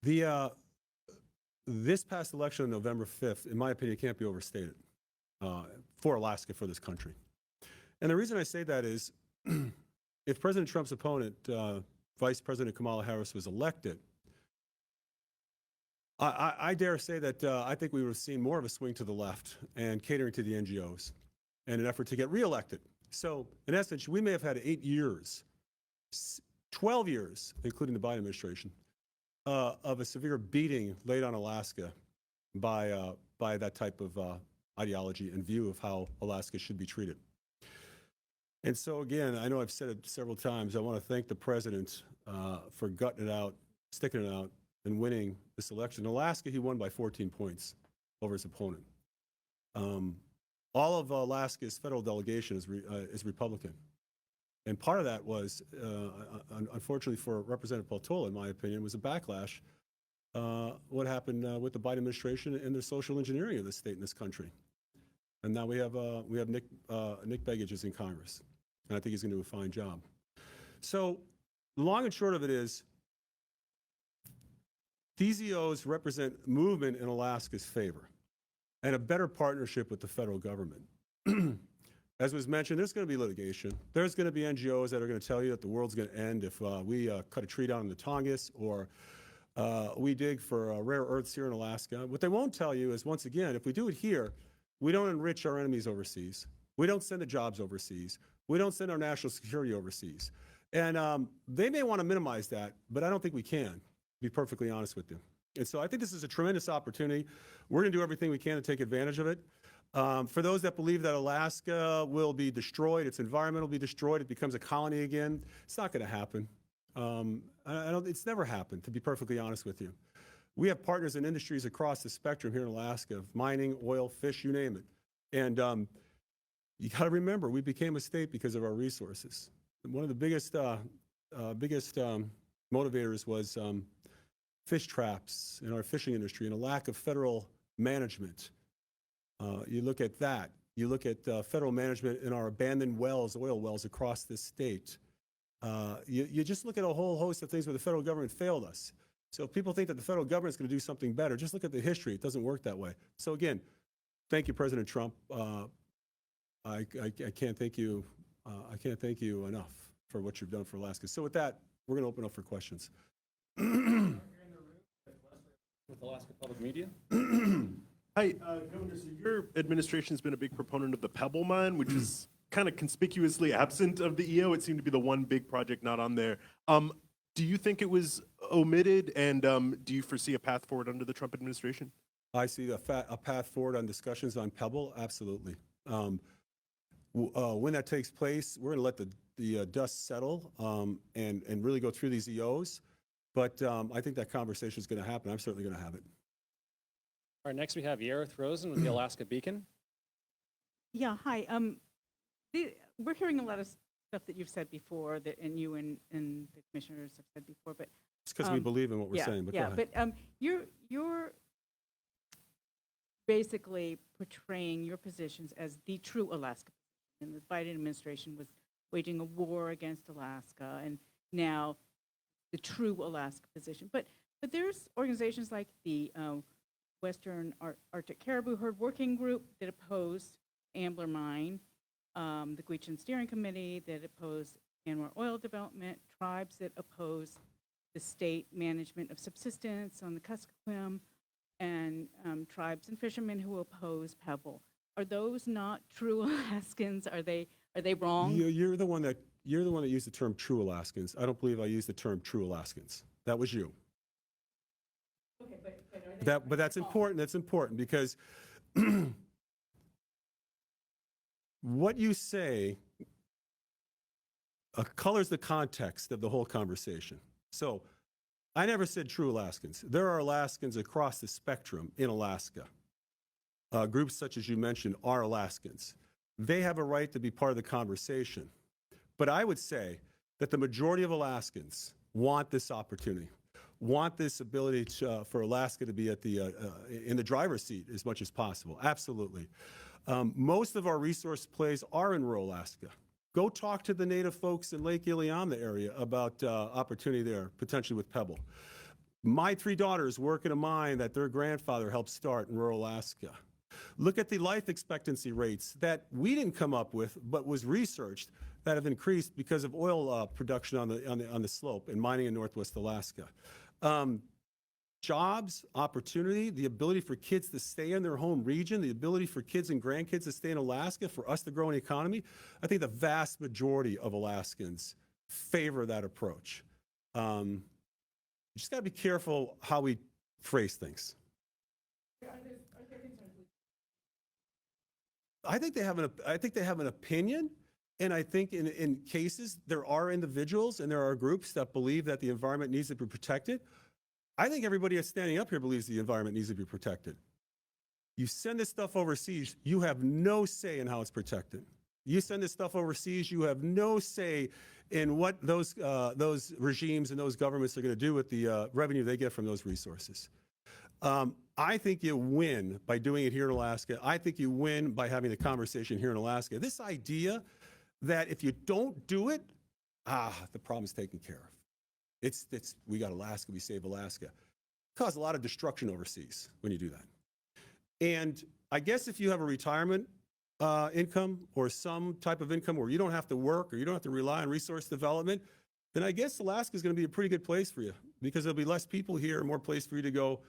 this past election on November 5th, in my opinion, can't be overstated for Alaska, for this country. And the reason I say that is if President Trump's opponent, Vice President Kamala Harris, was elected, I dare say that I think we would have seen more of a swing to the left and catering to the NGOs in an effort to get reelected. So in essence, we may have had 8 years, 12 years, including the Biden administration, of a severe beating laid on Alaska by that type of ideology and view of how Alaska should be treated. And so again, I know I've said it several times, I want to thank the president for gutting it out, sticking it out, and winning this election. In Alaska, he won by 14 points over his opponent. All of Alaska's federal delegation is Republican. And part of that was, unfortunately for Representative Peltola, in my opinion, was a backlash. What happened with the Biden administration and their social engineering of the state and this country. And now we have Nick Begich is in Congress, and I think he's going to do a fine job. So the long and short of it is, these EOs represent movement in Alaska's favor and a better partnership with the federal government. As was mentioned, there's going to be litigation. There's going to be NGOs that are going to tell you that the world's going to end if we cut a tree down in the Tongass or we dig for rare earths here in Alaska. What they won't tell you is, once again, if we do it here, we don't enrich our enemies overseas. We don't send the jobs overseas. We don't send our national security overseas. And they may want to minimize that, but I don't think we can, to be perfectly honest with you. And so I think this is a tremendous opportunity. We're going to do everything we can to take advantage of it. For those that believe that Alaska will be destroyed, its environment will be destroyed, it becomes a colony again, it's not going to happen. It's never happened, to be perfectly honest with you. We have partners in industries across the spectrum here in Alaska, mining, oil, fish, you name it. And you got to remember, we became a state because of our resources. And one of the biggest motivators was fish traps in our fishing industry and a lack of federal management. You look at that. You look at federal management in our abandoned wells, oil wells across this state. You just look at a whole host of things where the federal government failed us. So if people think that the federal government is going to do something better, just look at the history. It doesn't work that way. So again, thank you, President Trump. I can't thank you. I can't thank you enough for what you've done for Alaska. So with that, we're going to open up for questions. With Alaska Public Media. Hi, Governor. So your administration has been a big proponent of the Pebble Mine, which is kind of conspicuously absent of the EO. It seemed to be the one big project not on there. Do you think it was omitted, and do you foresee a path forward under the Trump administration? I see a path forward on discussions on Pebble, absolutely. When that takes place, we're going to let the dust settle and really go through these EOs. But I think that conversation is going to happen. I'm certainly going to have it. All right, next we have Yareth Rosen with the Alaska Beacon. Yeah, hi. We're hearing a lot of stuff that you've said before, and you and the commissioners have said before, but It's because we believe in what we're saying. But go ahead. but you're basically portraying your positions as the true Alaska, and the Biden administration was waging a war against Alaska, and now the true Alaska position. But there's organizations like the Western Arctic Caribou Herd Working Group that opposed Ambler Mine, the Gwich'in Steering Committee that opposed Anwar oil development, tribes that oppose the state management of subsistence on the Kuskokwim, and tribes and fishermen who oppose Pebble. Are those not true Alaskans? Are they wrong? You're the one that used the term true Alaskans. I don't believe I used the term true Alaskans. That was you. Okay, but are they That's important. That's important because what you say colors the context of the whole conversation. So I never said true Alaskans. There are Alaskans across the spectrum in Alaska. Groups such as you mentioned are Alaskans. They have a right to be part of the conversation. But I would say that the majority of Alaskans want this opportunity, want this ability for Alaska to be at in the driver's seat as much as possible. Absolutely. Most of our resource plays are in rural Alaska. Go talk to the native folks in Lake Iliamna area about opportunity there, potentially with Pebble. My 3 daughters work in a mine that their grandfather helped start in rural Alaska. Look at the life expectancy rates that we didn't come up with, but was researched, that have increased because of oil production on the slope and mining in Northwest Alaska. Jobs, opportunity, the ability for kids to stay in their home region, the ability for kids and grandkids to stay in Alaska, for us to grow an economy. I think the vast majority of Alaskans favor that approach. You just got to be careful how we phrase things. I think they have an opinion, and I think in cases there are individuals and there are groups that believe that the environment needs to be protected. I think everybody that's standing up here believes the environment needs to be protected. You send this stuff overseas, you have no say in how it's protected. You send this stuff overseas, you have no say in what those regimes and those governments are going to do with the revenue they get from those resources. I think you win by doing it here in Alaska. I think you win by having the conversation here in Alaska. This idea that if you don't do it, the problem's taken care of. We got Alaska, we save Alaska. Cause a lot of destruction overseas when you do that. And I guess if you have a retirement income or some type of income where you don't have to work or you don't have to rely on resource development, then I guess Alaska is going to be a pretty good place for you because there'll be less people here and more place for you to go,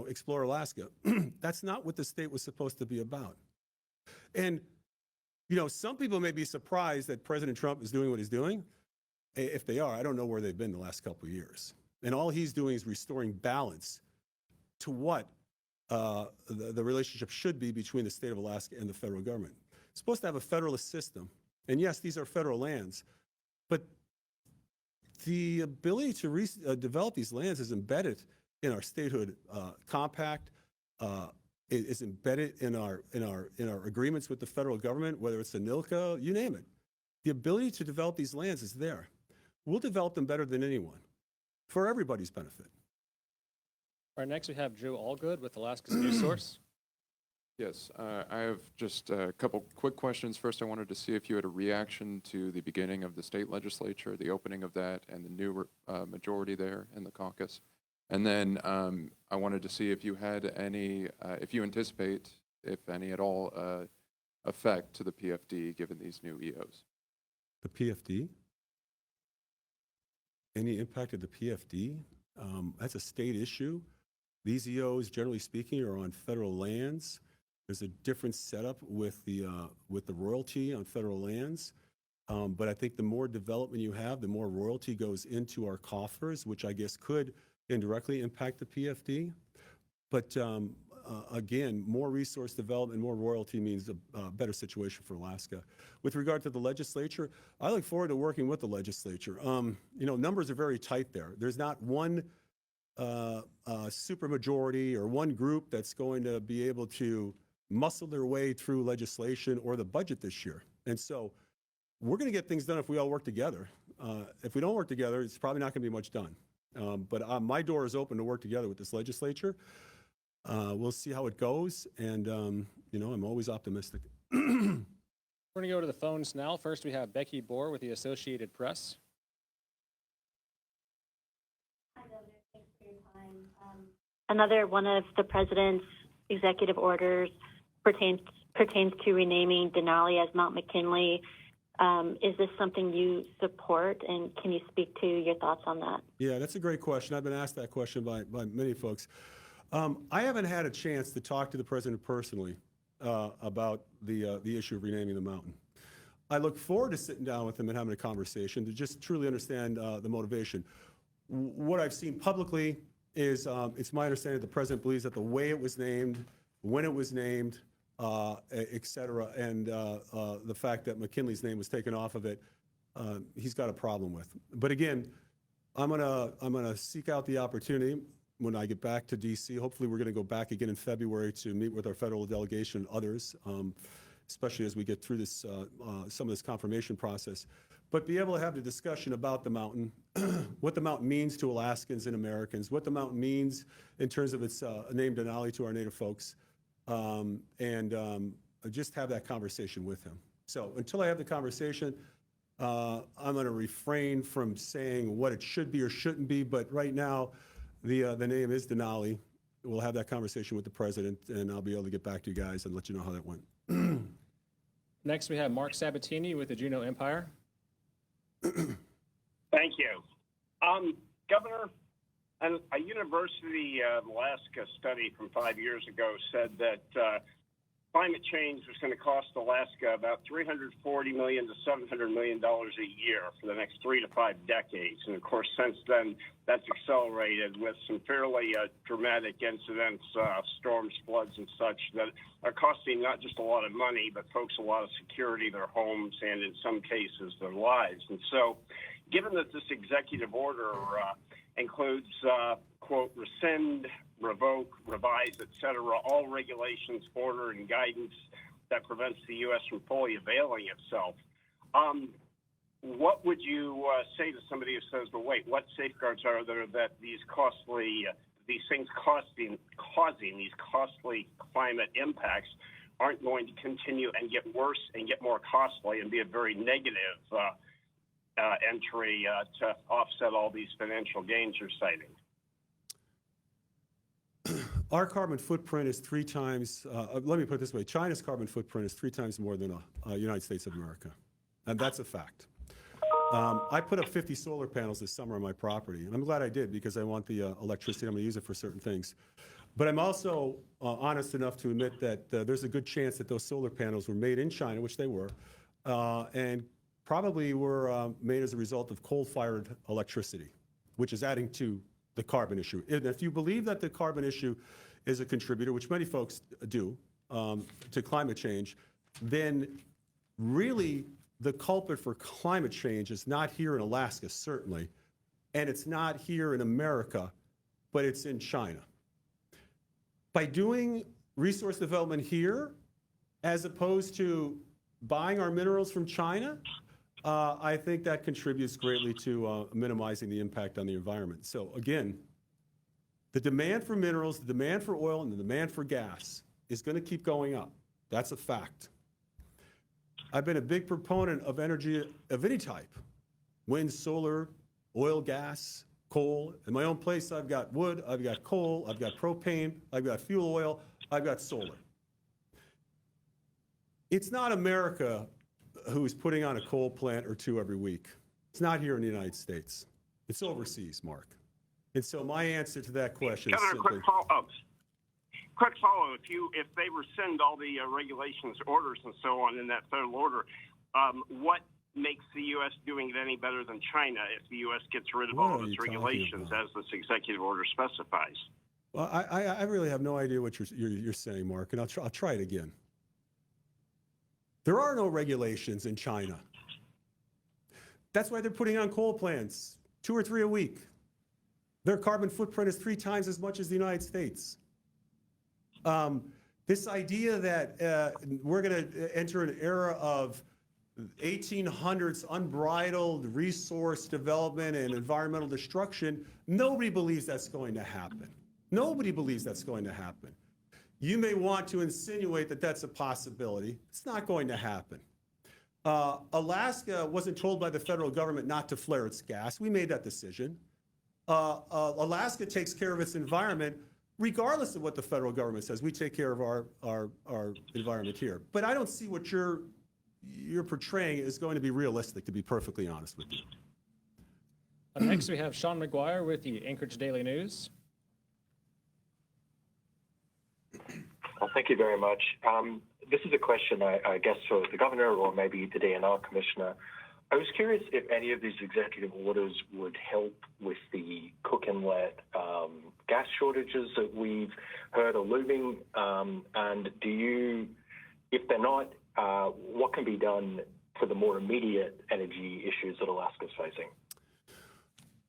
explore Alaska. That's not what the state was supposed to be about. And, some people may be surprised that President Trump is doing what he's doing. If they are, I don't know where they've been the last couple of years. And all he's doing is restoring balance to what the relationship should be between the state of Alaska and the federal government. It's supposed to have a federalist system. And yes, these are federal lands, but the ability to develop these lands is embedded in our statehood compact, is embedded in our agreements with the federal government, whether it's the NILCA, you name it. The ability to develop these lands is there. We'll develop them better than anyone for everybody's benefit. All right, next we have Drew Allgood with Alaska's News Source. Yes, I have just a couple quick questions. First, I wanted to see if you had a reaction to the beginning of the state legislature, the opening of that, and the new majority there in the caucus. And then I wanted to see if you had any, if you anticipate, if any at all, effect to the PFD given these new EOs. The PFD? Any impact of the PFD? That's a state issue. These EOs, generally speaking, are on federal lands. There's a different setup with the royalty on federal lands. But I think the more development you have, the more royalty goes into our coffers, which I guess could indirectly impact the PFD. But again, more resource development, more royalty means a better situation for Alaska. With regard to the legislature, I look forward to working with the legislature. Numbers are very tight there. There's not one supermajority or one group that's going to be able to muscle their way through legislation or the budget this year. And so we're going to get things done if we all work together. If we don't work together, it's probably not going to be much done. But my door is open to work together with this legislature. We'll see how it goes, and I'm always optimistic. We're going to go to the phones now. First, we have Becky Bohr with the Associated Press. Hi, Governor. Thanks for your time. Another one of the president's executive orders pertains to renaming Denali as Mount McKinley. Is this something you support, and can you speak to your thoughts on that? Yeah, that's a great question. I've been asked that question by many folks. I haven't had a chance to talk to the president personally about the issue of renaming the mountain. I look forward to sitting down with him and having a conversation to just truly understand the motivation. What I've seen publicly is it's my understanding that the president believes that the way it was named, when it was named, et cetera, and the fact that McKinley's name was taken off of it, he's got a problem with. But again, I'm gonna seek out the opportunity when I get back to DC. Hopefully, we're gonna go back again in February to meet with our federal delegation and others, especially as we get through this some of this confirmation process. But be able to have the discussion about the mountain, what the mountain means to Alaskans and Americans, what the mountain means in terms of its name Denali to our Native folks, and just have that conversation with him. So until I have the conversation, I'm going to refrain from saying what it should be or shouldn't be. But right now, the name is Denali. We'll have that conversation with the president, and I'll be able to get back to you guys and let you know how that went. Next, we have Mark Sabatini with the Juneau Empire. Thank you. Governor, a University of Alaska study from 5 years ago said that climate change was going to cost Alaska about $340 million to $700 million a year for the next 3 to 5 decades. And of course, since then, that's accelerated with some fairly dramatic incidents, storms, floods, and such that are costing not just a lot of money, but folks a lot of security, their homes, and in some cases, their lives. And so, given that this executive order includes, quote, rescind, revoke, revise, et cetera, all regulations, order, and guidance that prevents the U.S. from fully availing itself, what would you say to somebody who says, well, wait, what safeguards are there that these things causing these costly climate impacts aren't going to continue and get worse and get more costly and be a very negative entry to offset all these financial gains you're citing? Our carbon footprint is 3 times, let me put it this way, China's carbon footprint is 3 times more than the United States of America. And that's a fact. I put up 50 solar panels this summer on my property, and I'm glad I did because I want the electricity. I'm going to use it for certain things. But I'm also honest enough to admit that there's a good chance that those solar panels were made in China, which they were, and probably were made as a result of coal-fired electricity, which is adding to the carbon issue. And if you believe that the carbon issue is a contributor, which many folks do, to climate change, then really the culprit for climate change is not here in Alaska, certainly, and it's not here in America, but it's in China. By doing resource development here, as opposed to buying our minerals from China, I think that contributes greatly to minimizing the impact on the environment. So again, the demand for minerals, the demand for oil, and the demand for gas is going to keep going up. That's a fact. I've been a big proponent of energy of any type: wind, solar, oil, gas, coal. In my own place, I've got wood, I've got coal, I've got propane, I've got fuel oil, I've got solar. It's not America who's putting on a coal plant or 2 every week. It's not here in the United States. It's overseas, Mark. And so my answer to that question is simply... Quick follow. If they rescind all the regulations, orders, and so on in that federal order, what makes the U.S. doing it any better than China if the U.S. gets rid of all of its regulations as this executive order specifies? Well, I really have no idea what you're saying, Mark, and I'll try it again. There are no regulations in China. That's why they're putting on coal plants, 2 or 3 a week. Their carbon footprint is 3 times as much as the United States. This idea that we're going to enter an era of 1800s unbridled resource development and environmental destruction, nobody believes that's going to happen. Nobody believes that's going to happen. You may want to insinuate that that's a possibility. It's not going to happen. Alaska wasn't told by the federal government not to flare its gas. We made that decision. Alaska takes care of its environment regardless of what the federal government says. We take care of our environment here. But I don't see what you're you're portraying is going to be realistic, to be perfectly honest with you. Next, we have Sean McGuire with the Anchorage Daily News. Well, thank you very much. This is a question, I guess, for the governor or maybe the DNR commissioner. I was curious if any of these executive orders would help with the Cook Inlet gas shortages that we've heard are looming. And do you, if they're not, what can be done for the more immediate energy issues that Alaska's facing?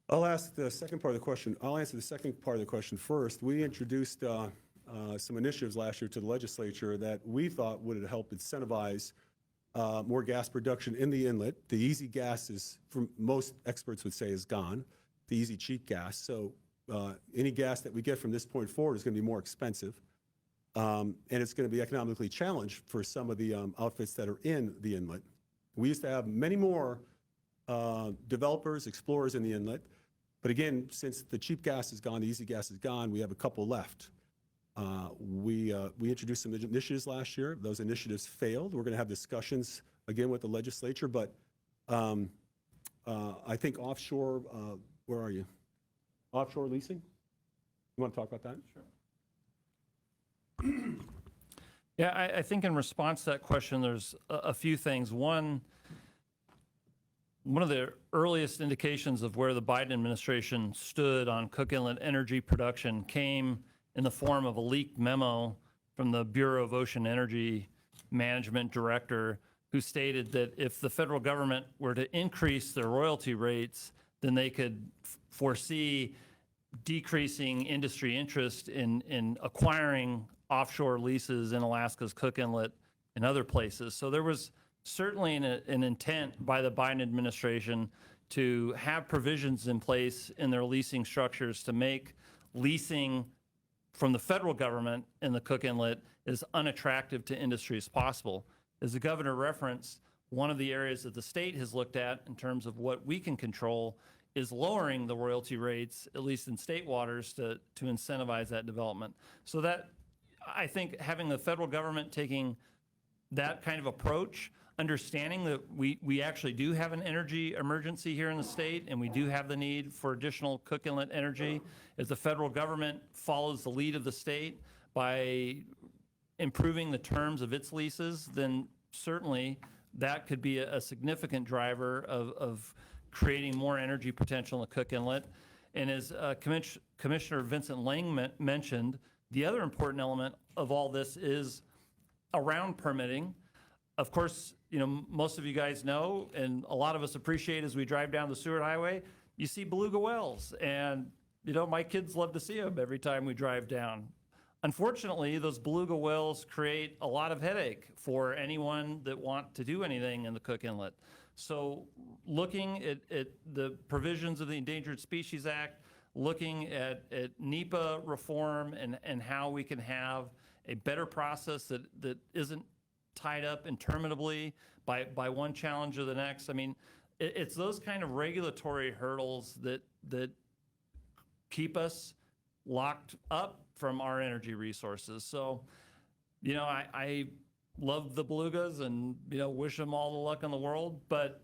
I'll ask the second part of the question. I'll answer the second part of the question first. We introduced some initiatives last year to the legislature that we thought would help incentivize more gas production in the inlet. The easy gas is, from most experts would say, is gone. The easy cheap gas. So any gas that we get from this point forward is going to be more expensive, and it's going to be economically challenged for some of the outfits that are in the inlet. We used to have many more developers, explorers in the inlet, but again, since the cheap gas is gone, the easy gas is gone, we have a couple left. We introduced some initiatives last year. Those initiatives failed. We're going to have discussions again with the legislature, but I think offshore, where are you? Offshore leasing? You want to talk about that? Sure. Yeah, I think in response to that question, there's a few things. One of the earliest indications of where the Biden administration stood on Cook Inlet energy production came in the form of a leaked memo from the Bureau of Ocean Energy Management Director, who stated that if the federal government were to increase their royalty rates, then they could foresee decreasing industry interest in acquiring offshore leases in Alaska's Cook Inlet and other places. So there was certainly an intent by the Biden administration to have provisions in place in their leasing structures to make leasing from the federal government in the Cook Inlet as unattractive to industry as possible. As the governor referenced, one of the areas that the state has looked at in terms of what we can control is lowering the royalty rates, at least in state waters, to incentivize that development. So that, I think, having the federal government taking that kind of approach, understanding that we actually do have an energy emergency here in the state, and we do have the need for additional Cook Inlet energy. If the federal government follows the lead of the state by improving the terms of its leases, then certainly that could be a significant driver of creating more energy potential in the Cook Inlet. And as Commissioner Vincent Lang mentioned, the other important element of all this is around permitting. Of course, you know, most of you guys know, and a lot of us appreciate as we drive down the Seward Highway, you see beluga whales. And, you know, my kids love to see them every time we drive down. Unfortunately, those beluga whales create a lot of headache for anyone that want to do anything in the Cook Inlet. So looking at the provisions of the Endangered Species Act, looking at NEPA reform and how we can have a better process that isn't tied up interminably by one challenge or the next. I mean, it's those kind of regulatory hurdles that keep us locked up from our energy resources. So, you know, I love the belugas and, you know, wish them all the luck in the world, but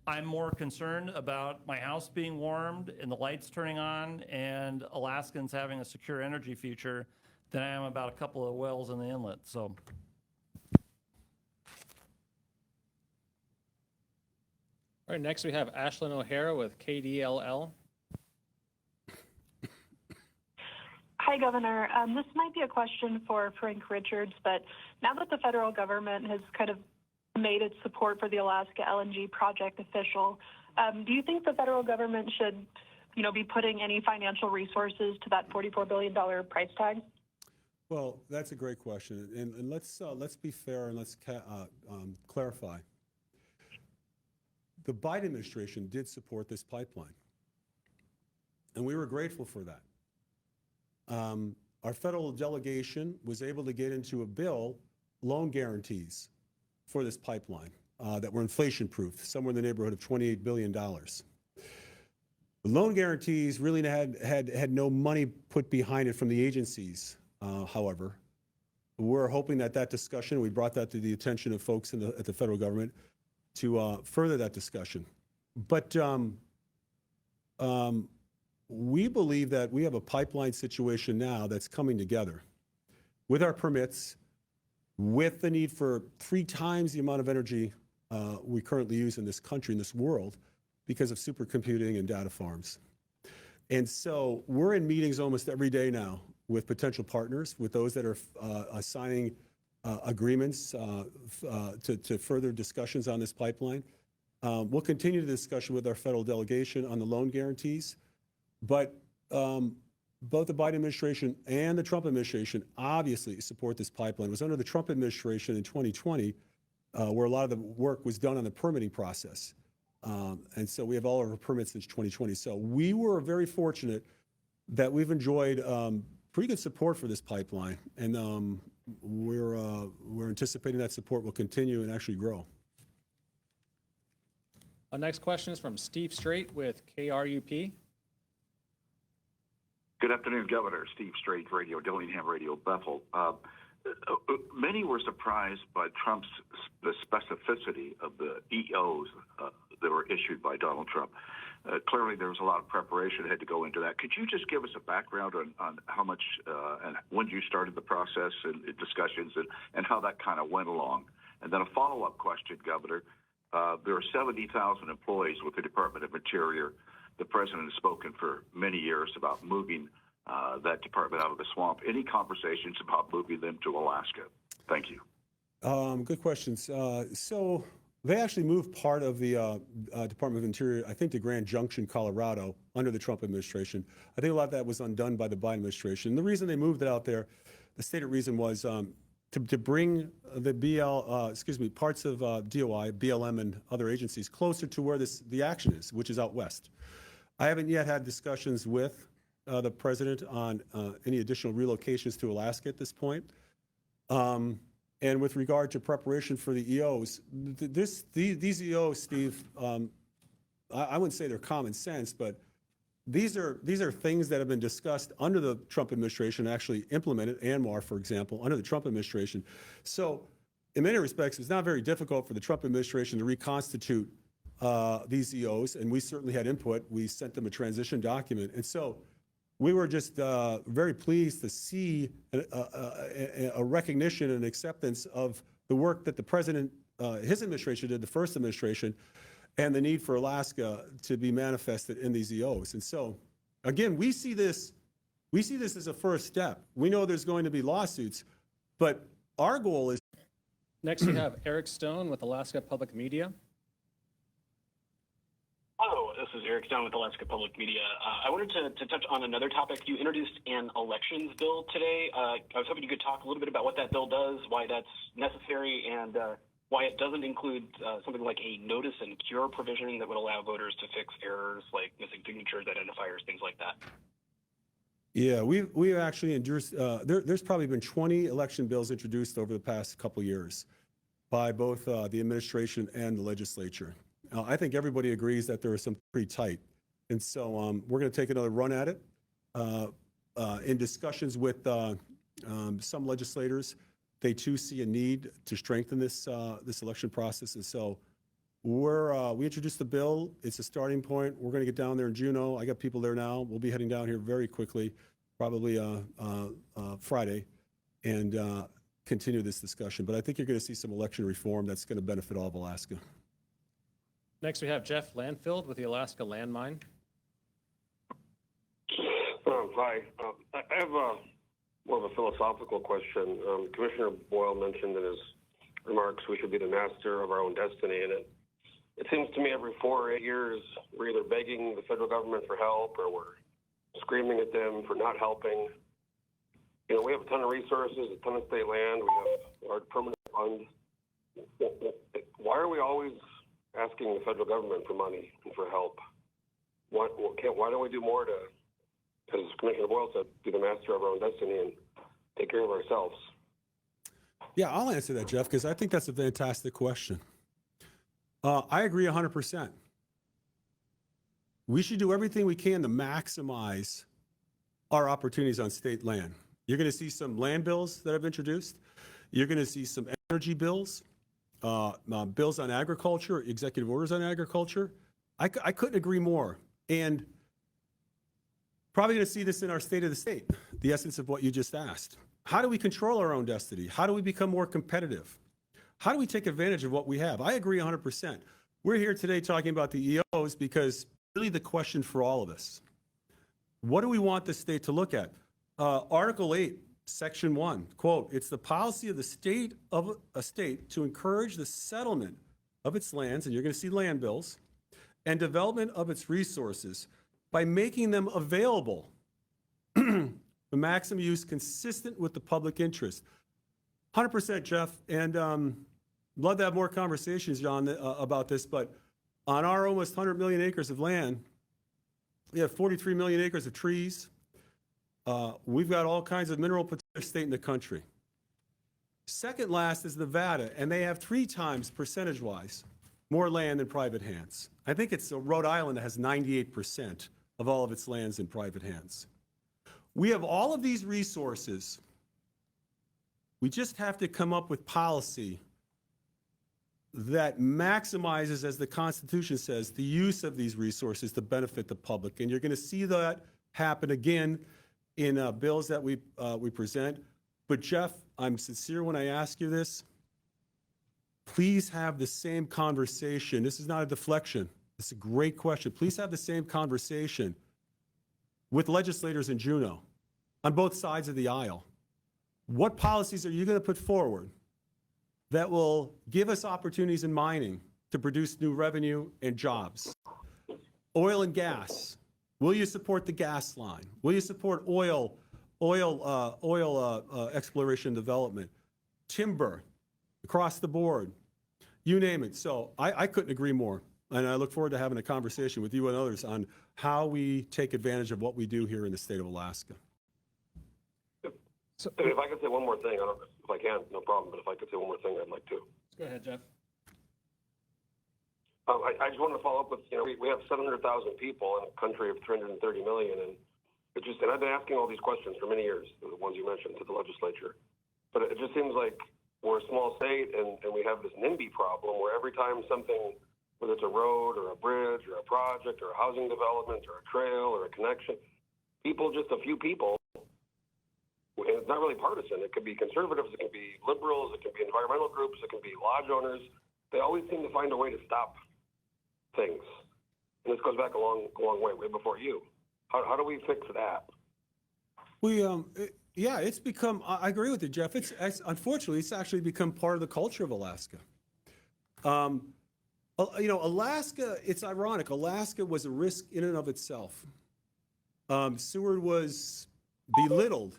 I'm more concerned about my house being warmed and the lights turning on and Alaskans having a secure energy future than I am about a couple of wells in the inlet. So. All right, next we have Ashlyn O'Hara with KDLL. Hi, Governor. This might be a question for Frank Richards, but now that the federal government has kind of made its support for the Alaska LNG project official, do you think the federal government should, you know, be putting any financial resources to that $44 billion price tag? Well, that's a great question, and let's be fair and let's clarify. The Biden administration did support this pipeline, and we were grateful for that. Our federal delegation was able to get into a bill loan guarantees for this pipeline that were inflation-proof, somewhere in the neighborhood of $28 billion. The loan guarantees really had no money put behind it from the agencies, however. we're hoping that that discussion, we brought that to the attention of folks at the federal government to further that discussion. But we believe that we have a pipeline situation now that's coming together with our permits, with the need for 3 times the amount of energy we currently use in this country, in this world, because of supercomputing and data farms. And so we're in meetings almost every day now with potential partners, with those that are signing agreements to further discussions on this pipeline. We'll continue the discussion with our federal delegation on the loan guarantees, but both the Biden administration and the Trump administration obviously support this pipeline. It was under the Trump administration in 2020 where a lot of the work was done on the permitting process. And so we have all of our permits since 2020. So we were very fortunate that we've enjoyed pretty good support for this pipeline. And we're anticipating that support will continue and actually grow. Our next question is from Steve Strait with KRUP. Good afternoon, Governor. Steve Strait, Radio, Dillingham Radio, Bethel. Many were surprised by the specificity of the EOs that were issued by Donald Trump. Clearly, there was a lot of preparation that had to go into that. Could you just give us a background on how much and when you started the process and discussions and how that kind of went along? And then a follow-up question, Governor. There are 70,000 employees with the Department of Interior. The president has spoken for many years about moving that department out of the swamp. Any conversations about moving them to Alaska? Thank you. Good questions. So they actually moved part of the Department of Interior, I think, to Grand Junction, Colorado, under the Trump administration. I think a lot of that was undone by the Biden administration. And the reason they moved it out there, the stated reason was to bring the parts of DOI, BLM, and other agencies closer to where the action is, which is out west. I haven't yet had discussions with the president on any additional relocations to Alaska at this point. And with regard to preparation for the EOs, these EOs, Steve, I wouldn't say they're common sense, but these are things that have been discussed under the Trump administration, actually implemented, ANWR, for example, under the Trump administration. So in many respects, it's not very difficult for the Trump administration to reconstitute these EOs, and we certainly had input. We sent them a transition document. And so we were just very pleased to see a recognition and acceptance of the work that the president, his administration did, the first administration, and the need for Alaska to be manifested in these EOs. And so, again, we see this as a first step. We know there's going to be lawsuits, but our goal is. Next, we have Eric Stone with Alaska Public Media. Hello, this is Eric Stone with Alaska Public Media. I wanted to touch on another topic. You introduced an elections bill today. I was hoping you could talk a little bit about what that bill does, why that's necessary, and why it doesn't include something like a notice and cure provision that would allow voters to fix errors like missing signatures, identifiers, things like that. Yeah, we've actually introduced, there's probably been 20 election bills introduced over the past couple of years by both the administration and the legislature. I think everybody agrees that there are some pretty tight. And so we're going to take another run at it. In discussions with some legislators, they too see a need to strengthen this election process. And so we introduced the bill. It's a starting point. We're going to get down there in Juneau. I got people there now. We'll be heading down here very quickly, probably Friday, and continue this discussion. But I think you're going to see some election reform that's going to benefit all of Alaska. Next, we have Jeff Landfield with the Alaska Landmine. Hi. I have more of a philosophical question. Commissioner Boyle mentioned in his remarks we should be the master of our own destiny. And it seems to me every 4 or 8 years, we're either begging the federal government for help or we're screaming at them for not helping. You know, we have a ton of resources, a ton of state land. We have our permanent fund. Why are we always asking the federal government for money and for help? Why don't we do more to, as Commissioner Boyle said, be the master of our own destiny and take care of ourselves? Yeah, I'll answer that, Jeff, because I think that's a fantastic question. I agree 100%. We should do everything we can to maximize our opportunities on state land. You're going to see some land bills that I've introduced. You're going to see some energy bills, bills on agriculture, executive orders on agriculture. I couldn't agree more. And probably going to see this in our state of the state, the essence of what you just asked. How do we control our own destiny? How do we become more competitive? How do we take advantage of what we have? I agree 100%. We're here today talking about the EOs because really the question for all of us, what do we want the state to look at? Article 8, Section 1, quote, it's the policy of the state of a state to encourage the settlement of its lands, and you're going to see land bills, and development of its resources by making them available for maximum use consistent with the public interest. 100%, Jeff, and love to have more conversations, John, about this, but on our almost 100 million acres of land, we have 43 million acres of trees. We've got all kinds of mineral potential state in the country. Second last is Nevada, and they have 3 times percentage-wise more land in private hands. I think it's Rhode Island that has 98% of all of its lands in private hands. We have all of these resources. We just have to come up with policy that maximizes, as the Constitution says, the use of these resources to benefit the public. And you're going to see that happen again in bills that we present. But Jeff, I'm sincere when I ask you this. Please have the same conversation. This is not a deflection. It's a great question. Please have the same conversation with legislators in Juneau on both sides of the aisle. What policies are you going to put forward that will give us opportunities in mining to produce new revenue and jobs? Oil and gas. Will you support the gas line? Will you support oil exploration and development? Timber, across the board, you name it. So I couldn't agree more. And I look forward to having a conversation with you and others on how we take advantage of what we do here in the state of Alaska. So, if I could say one more thing, I don't know if I can, no problem, but if I could say one more thing, I'd like to. Go ahead, Jeff. I just wanted to follow up with, we have 700,000 people in a country of 330 million, and I've been asking all these questions for many years, the ones you mentioned, to the legislature. But it just seems like we're a small state, and we have this NIMBY problem where every time something, whether it's a road or a bridge or a project or a housing development or a trail or a connection, just a few people, and it's not really partisan. It could be conservatives, it can be liberals, it can be environmental groups, it can be lodge owners. They always seem to find a way to stop things. And this goes back a long way before you. How do we fix that? It's become, I agree with you, Jeff. Unfortunately, it's actually become part of the culture of Alaska. Alaska, it's ironic. Alaska was a risk in and of itself. Seward was belittled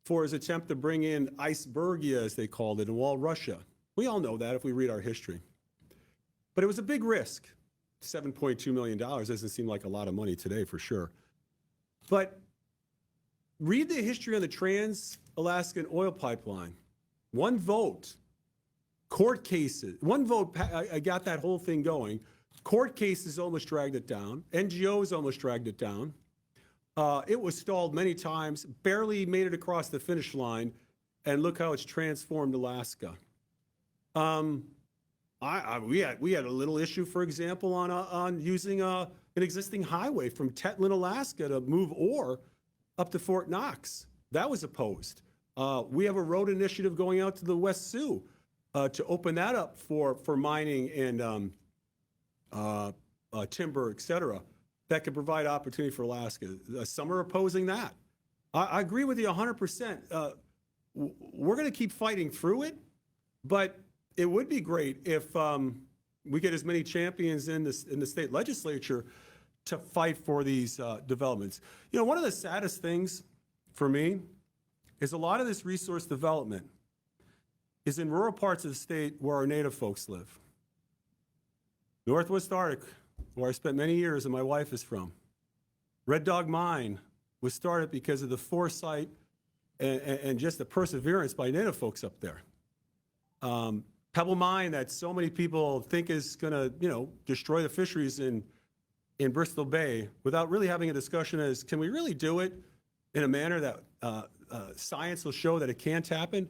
for his attempt to bring in icebergia, as they called it, in Wall Russia. We all know that if we read our history. But it was a big risk. $7.2 million doesn't seem like a lot of money today, for sure. But read the history on the Trans-Alaskan Oil Pipeline. One vote, court cases, one vote, I got that whole thing going. Court cases almost dragged it down. NGOs almost dragged it down. It was stalled many times, barely made it across the finish line, and look how it's transformed Alaska. We had a little issue, for example, on using an existing highway from Tetlin, Alaska, to move ore up to Fort Knox. That was opposed. We have a road initiative going out to the West Sioux to open that up for mining and timber, et cetera, that could provide opportunity for Alaska. Some are opposing that. I agree with you 100%. We're going to keep fighting through it, but it would be great if we get as many champions in the state legislature to fight for these developments. One of the saddest things for me is a lot of this resource development is in rural parts of the state where our Native folks live. Northwest Arctic, where I spent many years and my wife is from. Red Dog Mine was started because of the foresight and just the perseverance by Native folks up there. Pebble Mine, that so many people think is going to, destroy the fisheries in Bristol Bay, without really having a discussion as, can we really do it in a manner that science will show that it can't happen?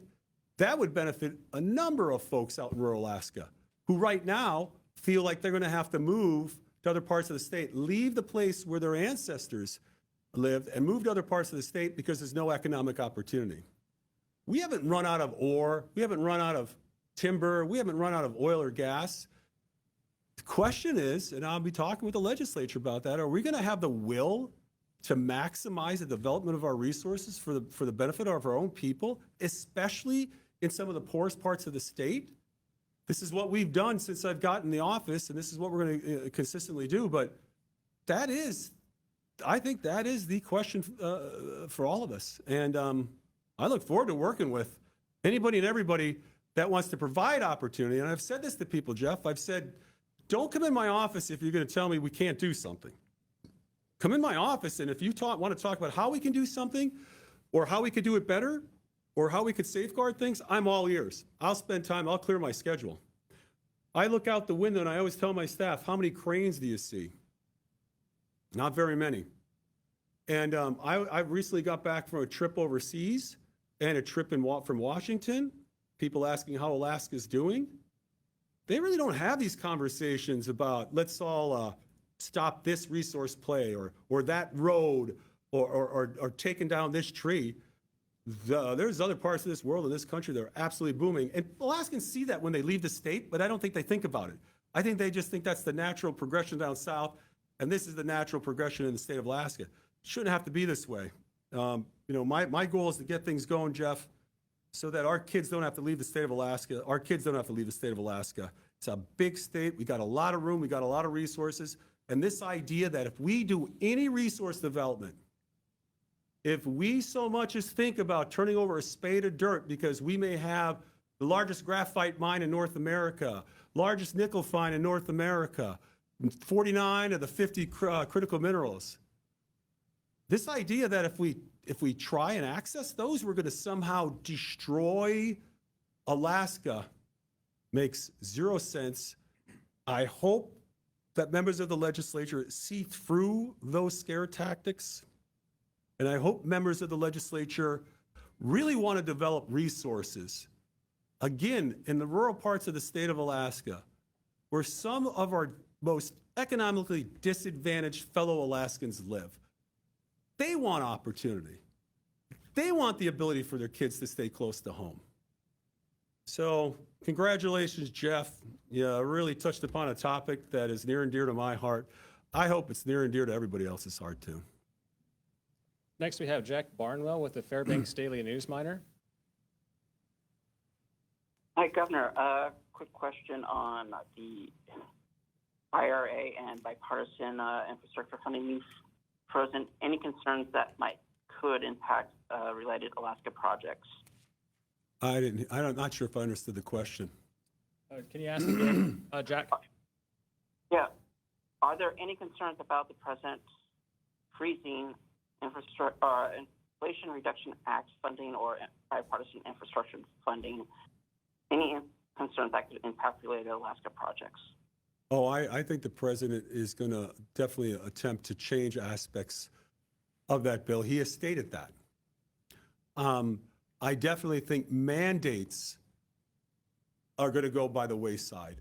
That would benefit a number of folks out in rural Alaska who right now feel like they're going to have to move to other parts of the state, leave the place where their ancestors lived and move to other parts of the state because there's no economic opportunity. We haven't run out of ore. We haven't run out of timber. We haven't run out of oil or gas. The question is, and I'll be talking with the legislature about that, are we going to have the will to maximize the development of our resources for the benefit of our own people, especially in some of the poorest parts of the state? This is what we've done since I've gotten in the office, and this is what we're going to consistently do. But that is, I think that is the question for all of us. And I look forward to working with anybody and everybody that wants to provide opportunity. And I've said this to people, Jeff. I've said, don't come in my office if you're going to tell me we can't do something. Come in my office, and if you want to talk about how we can do something or how we could do it better, or how we could safeguard things, I'm all ears. I'll spend time, I'll clear my schedule. I look out the window and I always tell my staff, how many cranes do you see? Not very many. And I recently got back from a trip overseas and a trip from Washington, people asking how Alaska's doing. They really don't have these conversations about let's all stop this resource play or that road or taking down this tree. There's other parts of this world, in this country, that are absolutely booming. And Alaskans see that when they leave the state, but I don't think they think about it. I think they just think that's the natural progression down south, and this is the natural progression in the state of Alaska. It shouldn't have to be this way. My goal is to get things going, Jeff, so that our kids don't have to leave the state of Alaska. Our kids don't have to leave the state of Alaska. It's a big state. We got a lot of room. We got a lot of resources. And this idea that if we do any resource development, if we so much as think about turning over a spade of dirt because we may have the largest graphite mine in North America, largest nickel find in North America, 49 of the 50 critical minerals. This idea that if we try and access those, we're going to somehow destroy Alaska makes zero sense. I hope that members of the legislature see through those scare tactics. And I hope members of the legislature really want to develop resources, again, in the rural parts of the state of Alaska, where some of our most economically disadvantaged fellow Alaskans live. They want opportunity. They want the ability for their kids to stay close to home. So congratulations, Jeff. You really touched upon a topic that is near and dear to my heart. I hope it's near and dear to everybody else's heart, too. Next, we have Jack Barnwell with the Fairbanks Daily News Miner. Hi, Governor. Quick question on the IRA and bipartisan infrastructure funding. You've frozen any concerns that could impact related Alaska projects? I'm not sure if I understood the question. Can you ask again, Jack? Yeah. Are there any concerns about the president freezing Inflation Reduction Act funding or bipartisan infrastructure funding? Any concerns that could impact related Alaska projects? Oh, I think the president is going to definitely attempt to change aspects of that bill. He has stated that. I definitely think mandates are going to go by the wayside.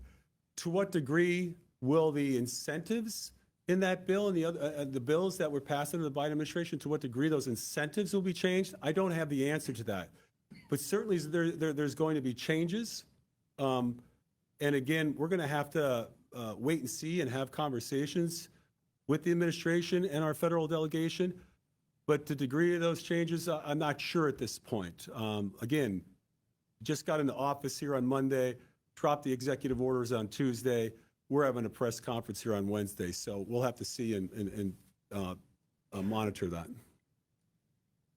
To what degree will the incentives in that bill and the bills that were passed under the Biden administration, to what degree those incentives will be changed? I don't have the answer to that. But certainly there's going to be changes. And again, we're going to have to wait and see and have conversations with the administration and our federal delegation. But the degree of those changes, I'm not sure at this point. Again, just got into office here on Monday, dropped the executive orders on Tuesday. We're having a press conference here on Wednesday, so we'll have to see and monitor that.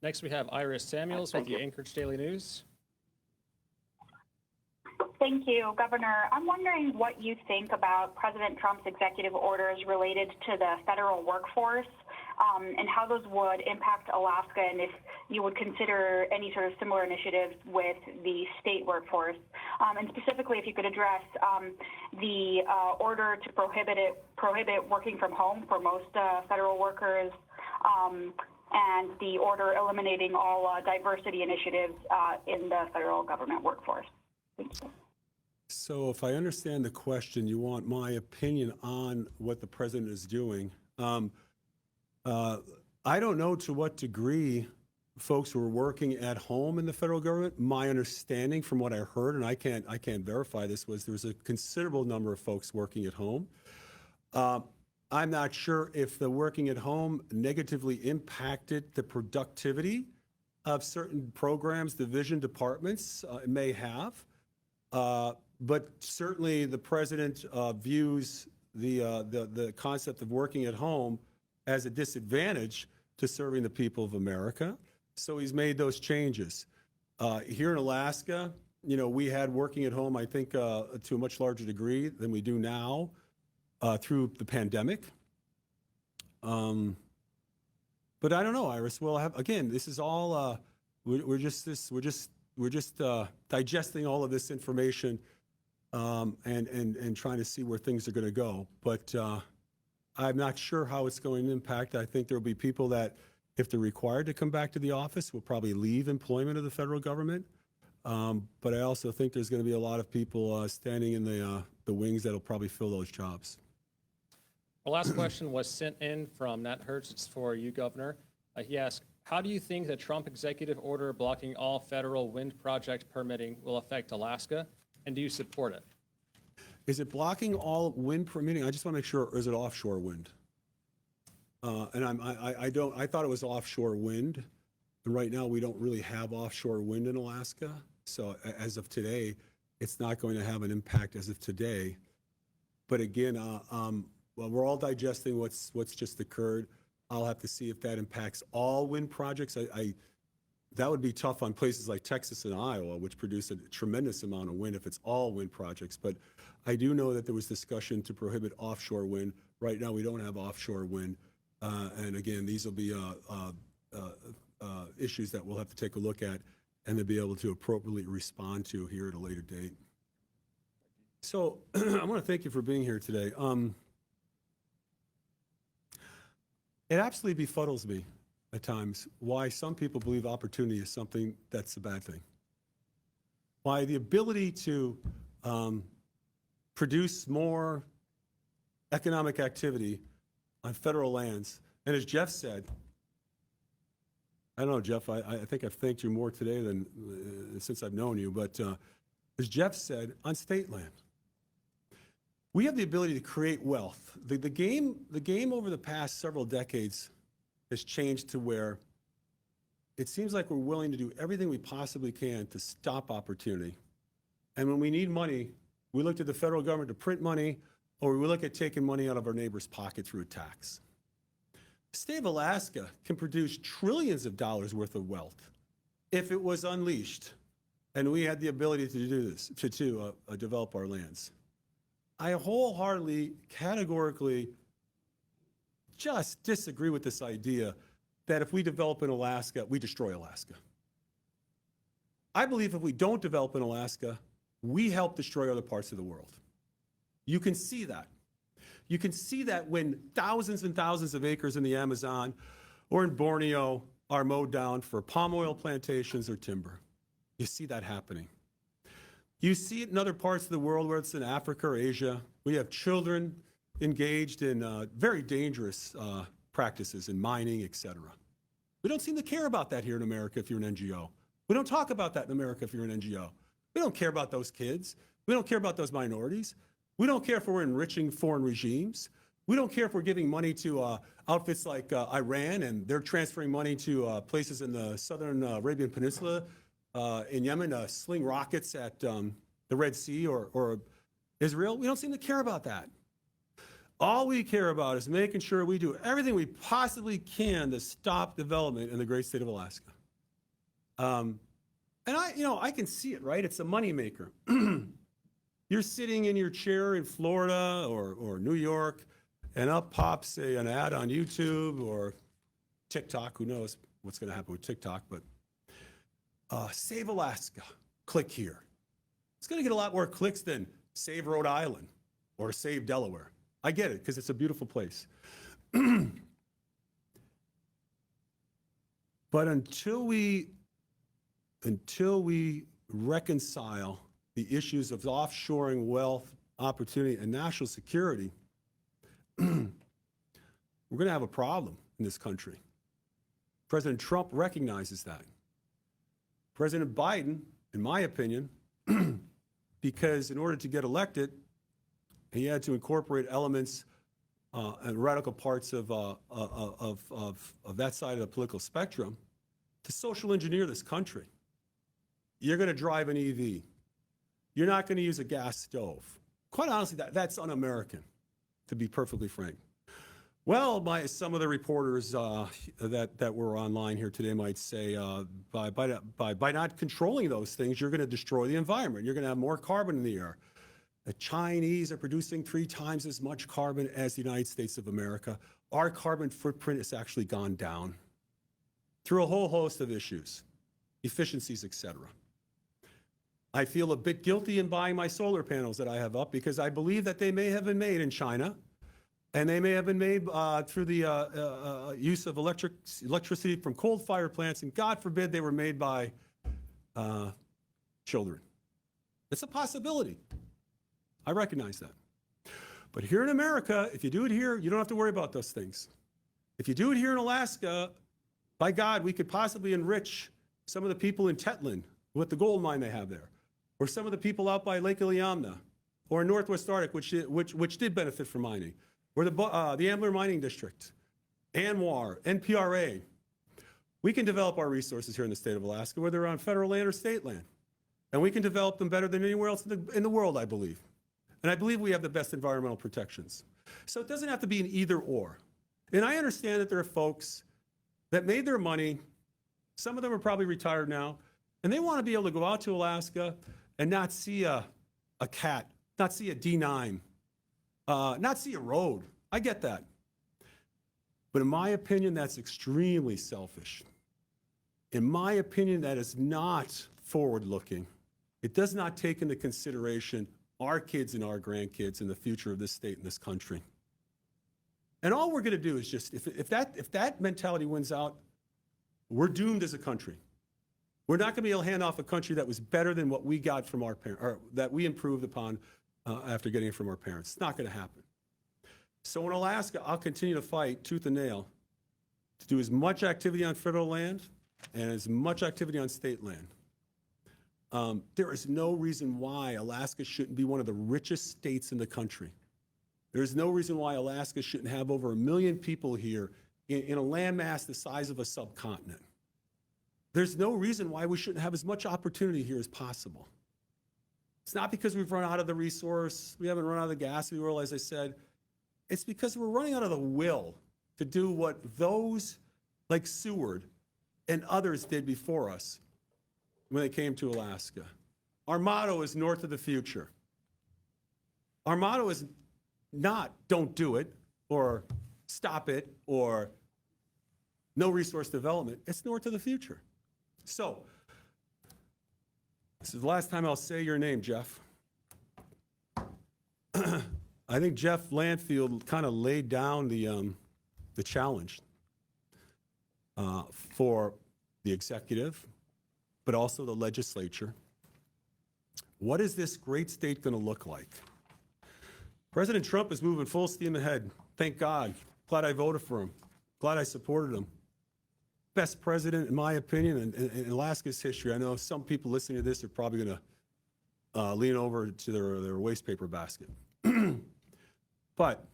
Next, we have Iris Samuels with the Anchorage Daily News. Thank you, Governor. I'm wondering what you think about President Trump's executive orders related to the federal workforce and how those would impact Alaska, and if you would consider any sort of similar initiatives with the state workforce. And specifically, if you could address the order to prohibit working from home for most federal workers, and the order eliminating all diversity initiatives in the federal government workforce. Thank you. So if I understand the question, you want my opinion on what the president is doing. I don't know to what degree folks who are working at home in the federal government. My understanding from what I heard, and I can't verify this, was there was a considerable number of folks working at home. I'm not sure if the working at home negatively impacted the productivity of certain programs, division departments. It may have. But certainly the president views the concept of working at home as a disadvantage to serving the people of America. So he's made those changes. Here in Alaska, you know, we had working at home, I think, to a much larger degree than we do now through the pandemic. But I don't know, Iris. Well, again, this is all we're just digesting all of this information and trying to see where things are going to go. But I'm not sure how it's going to impact. I think there will be people that, if they're required to come back to the office, will probably leave employment of the federal government. But I also think there's going to be a lot of people standing in the wings that will probably fill those jobs. Our last question was sent in from Nat Hertz. It's for you, Governor. He asked, how do you think the Trump executive order blocking all federal wind project permitting will affect Alaska, and do you support it? Is it blocking all wind permitting? I just want to make sure, or is it offshore wind? And I thought it was offshore wind. And right now we don't really have offshore wind in Alaska. So as of today, it's not going to have an impact as of today. But again, well, we're all digesting what's just occurred. I'll have to see if that impacts all wind projects. That would be tough on places like Texas and Iowa, which produce a tremendous amount of wind if it's all wind projects. But I do know that there was discussion to prohibit offshore wind. Right now, we don't have offshore wind. And again, these will be issues that we'll have to take a look at and to be able to appropriately respond to here at a later date. So I want to thank you for being here today. It absolutely befuddles me at times why some people believe opportunity is something that's a bad thing. Why the ability to produce more economic activity on federal lands, and as Jeff said, I don't know, Jeff, I think I've thanked you more today than since I've known you, but as Jeff said, on state land. We have the ability to create wealth. The game over the past several decades has changed to where it seems like we're willing to do everything we possibly can to stop opportunity. And when we need money, we look to the federal government to print money, or we look at taking money out of our neighbor's pocket through a tax. The state of Alaska can produce trillions of dollars worth of wealth if it was unleashed and we had the ability to do this, to develop our lands. I wholeheartedly, categorically just disagree with this idea that if we develop in Alaska, we destroy Alaska. I believe if we don't develop in Alaska, we help destroy other parts of the world. You can see that. You can see that when thousands and thousands of acres in the Amazon or in Borneo are mowed down for palm oil plantations or timber. You see that happening. You see it in other parts of the world, whether it's in Africa or Asia. We have children engaged in very dangerous practices in mining, et cetera. We don't seem to care about that here in America if you're an NGO. We don't talk about that in America if you're an NGO. We don't care about those kids. We don't care about those minorities. We don't care if we're enriching foreign regimes. We don't care if we're giving money to outfits like Iran and they're transferring money to places in the southern Arabian Peninsula in Yemen to sling rockets at the Red Sea or Israel. We don't seem to care about that. All we care about is making sure we do everything we possibly can to stop development in the great state of Alaska. And I can see it, right? It's a moneymaker. You're sitting in your chair in Florida or New York, and up pops an ad on YouTube or TikTok. Who knows what's going to happen with TikTok, but Save Alaska, click here. It's going to get a lot more clicks than Save Rhode Island or Save Delaware. I get it, because it's a beautiful place. But until we reconcile the issues of offshoring wealth, opportunity, and national security, we're going to have a problem in this country. President Trump recognizes that. President Biden, in my opinion, because in order to get elected, he had to incorporate elements and radical parts of that side of the political spectrum to social engineer this country. You're going to drive an EV. You're not going to use a gas stove. Quite honestly, that's un-American, to be perfectly frank. Well, some of the reporters that were online here today might say, by not controlling those things, you're going to destroy the environment. You're going to have more carbon in the air. The Chinese are producing 3 times as much carbon as the United States of America. Our carbon footprint has actually gone down through a whole host of issues, efficiencies, et cetera. I feel a bit guilty in buying my solar panels that I have up because I believe that they may have been made in China, and they may have been made through the use of electricity from coal-fired plants, and God forbid they were made by children. It's a possibility. I recognize that. But here in America, if you do it here, you don't have to worry about those things. If you do it here in Alaska, by God, we could possibly enrich some of the people in Tetlin with the gold mine they have there, or some of the people out by Lake Iliamna, or in Northwest Arctic, which did benefit from mining, or the Ambler Mining District, ANWR, NPRA. We can develop our resources here in the state of Alaska, whether on federal land or state land. And we can develop them better than anywhere else in the world, I believe. And I believe we have the best environmental protections. So it doesn't have to be an either or. And I understand that there are folks that made their money, some of them are probably retired now, and they want to be able to go out to Alaska and not see a cat, not see a D9, not see a road. I get that. But in my opinion, that's extremely selfish. In my opinion, that is not forward-looking. It does not take into consideration our kids and our grandkids and the future of this state and this country. And all we're going to do is just, if that mentality wins out, we're doomed as a country. We're not going to be able to hand off a country that was better than what we got from our parents, or that we improved upon after getting it from our parents. It's not going to happen. So in Alaska, I'll continue to fight tooth and nail to do as much activity on federal land and as much activity on state land. There is no reason why Alaska shouldn't be one of the richest states in the country. There's no reason why Alaska shouldn't have over 1 million people here in a landmass the size of a subcontinent. There's no reason why we shouldn't have as much opportunity here as possible. It's not because we've run out of the resource, we haven't run out of the gas in the world, as I said. It's because we're running out of the will to do what those like Seward and others did before us when they came to Alaska. Our motto is north of the future. Our motto is not don't do it or stop it or no resource development. It's north of the future. So, this is the last time I'll say your name, Jeff. I think Jeff Landfield kind of laid down the challenge for the executive, but also the legislature. What is this great state going to look like? President Trump is moving full steam ahead. Thank God. Glad I voted for him. Glad I supported him. Best president, in my opinion, in Alaska's history. I know some people listening to this are probably going to lean over to their waste paper basket. But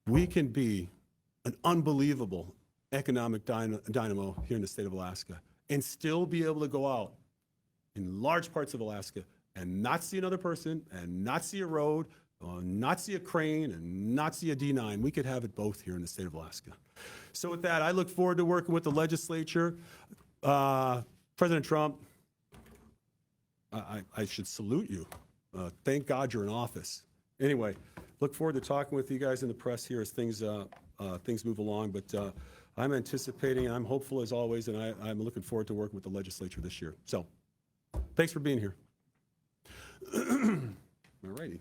we can be an unbelievable economic dynamo here in the state of Alaska and still be able to go out in large parts of Alaska and not see another person and not see a road, not see a crane, and not see a D9. We could have it both here in the state of Alaska. So with that, I look forward to working with the legislature. President Trump, I should salute you. Thank God you're in office. Anyway, look forward to talking with you guys in the press here as things move along. But I'm anticipating, and I'm hopeful as always, and I'm looking forward to working with the legislature this year. So thanks for being here. All righty.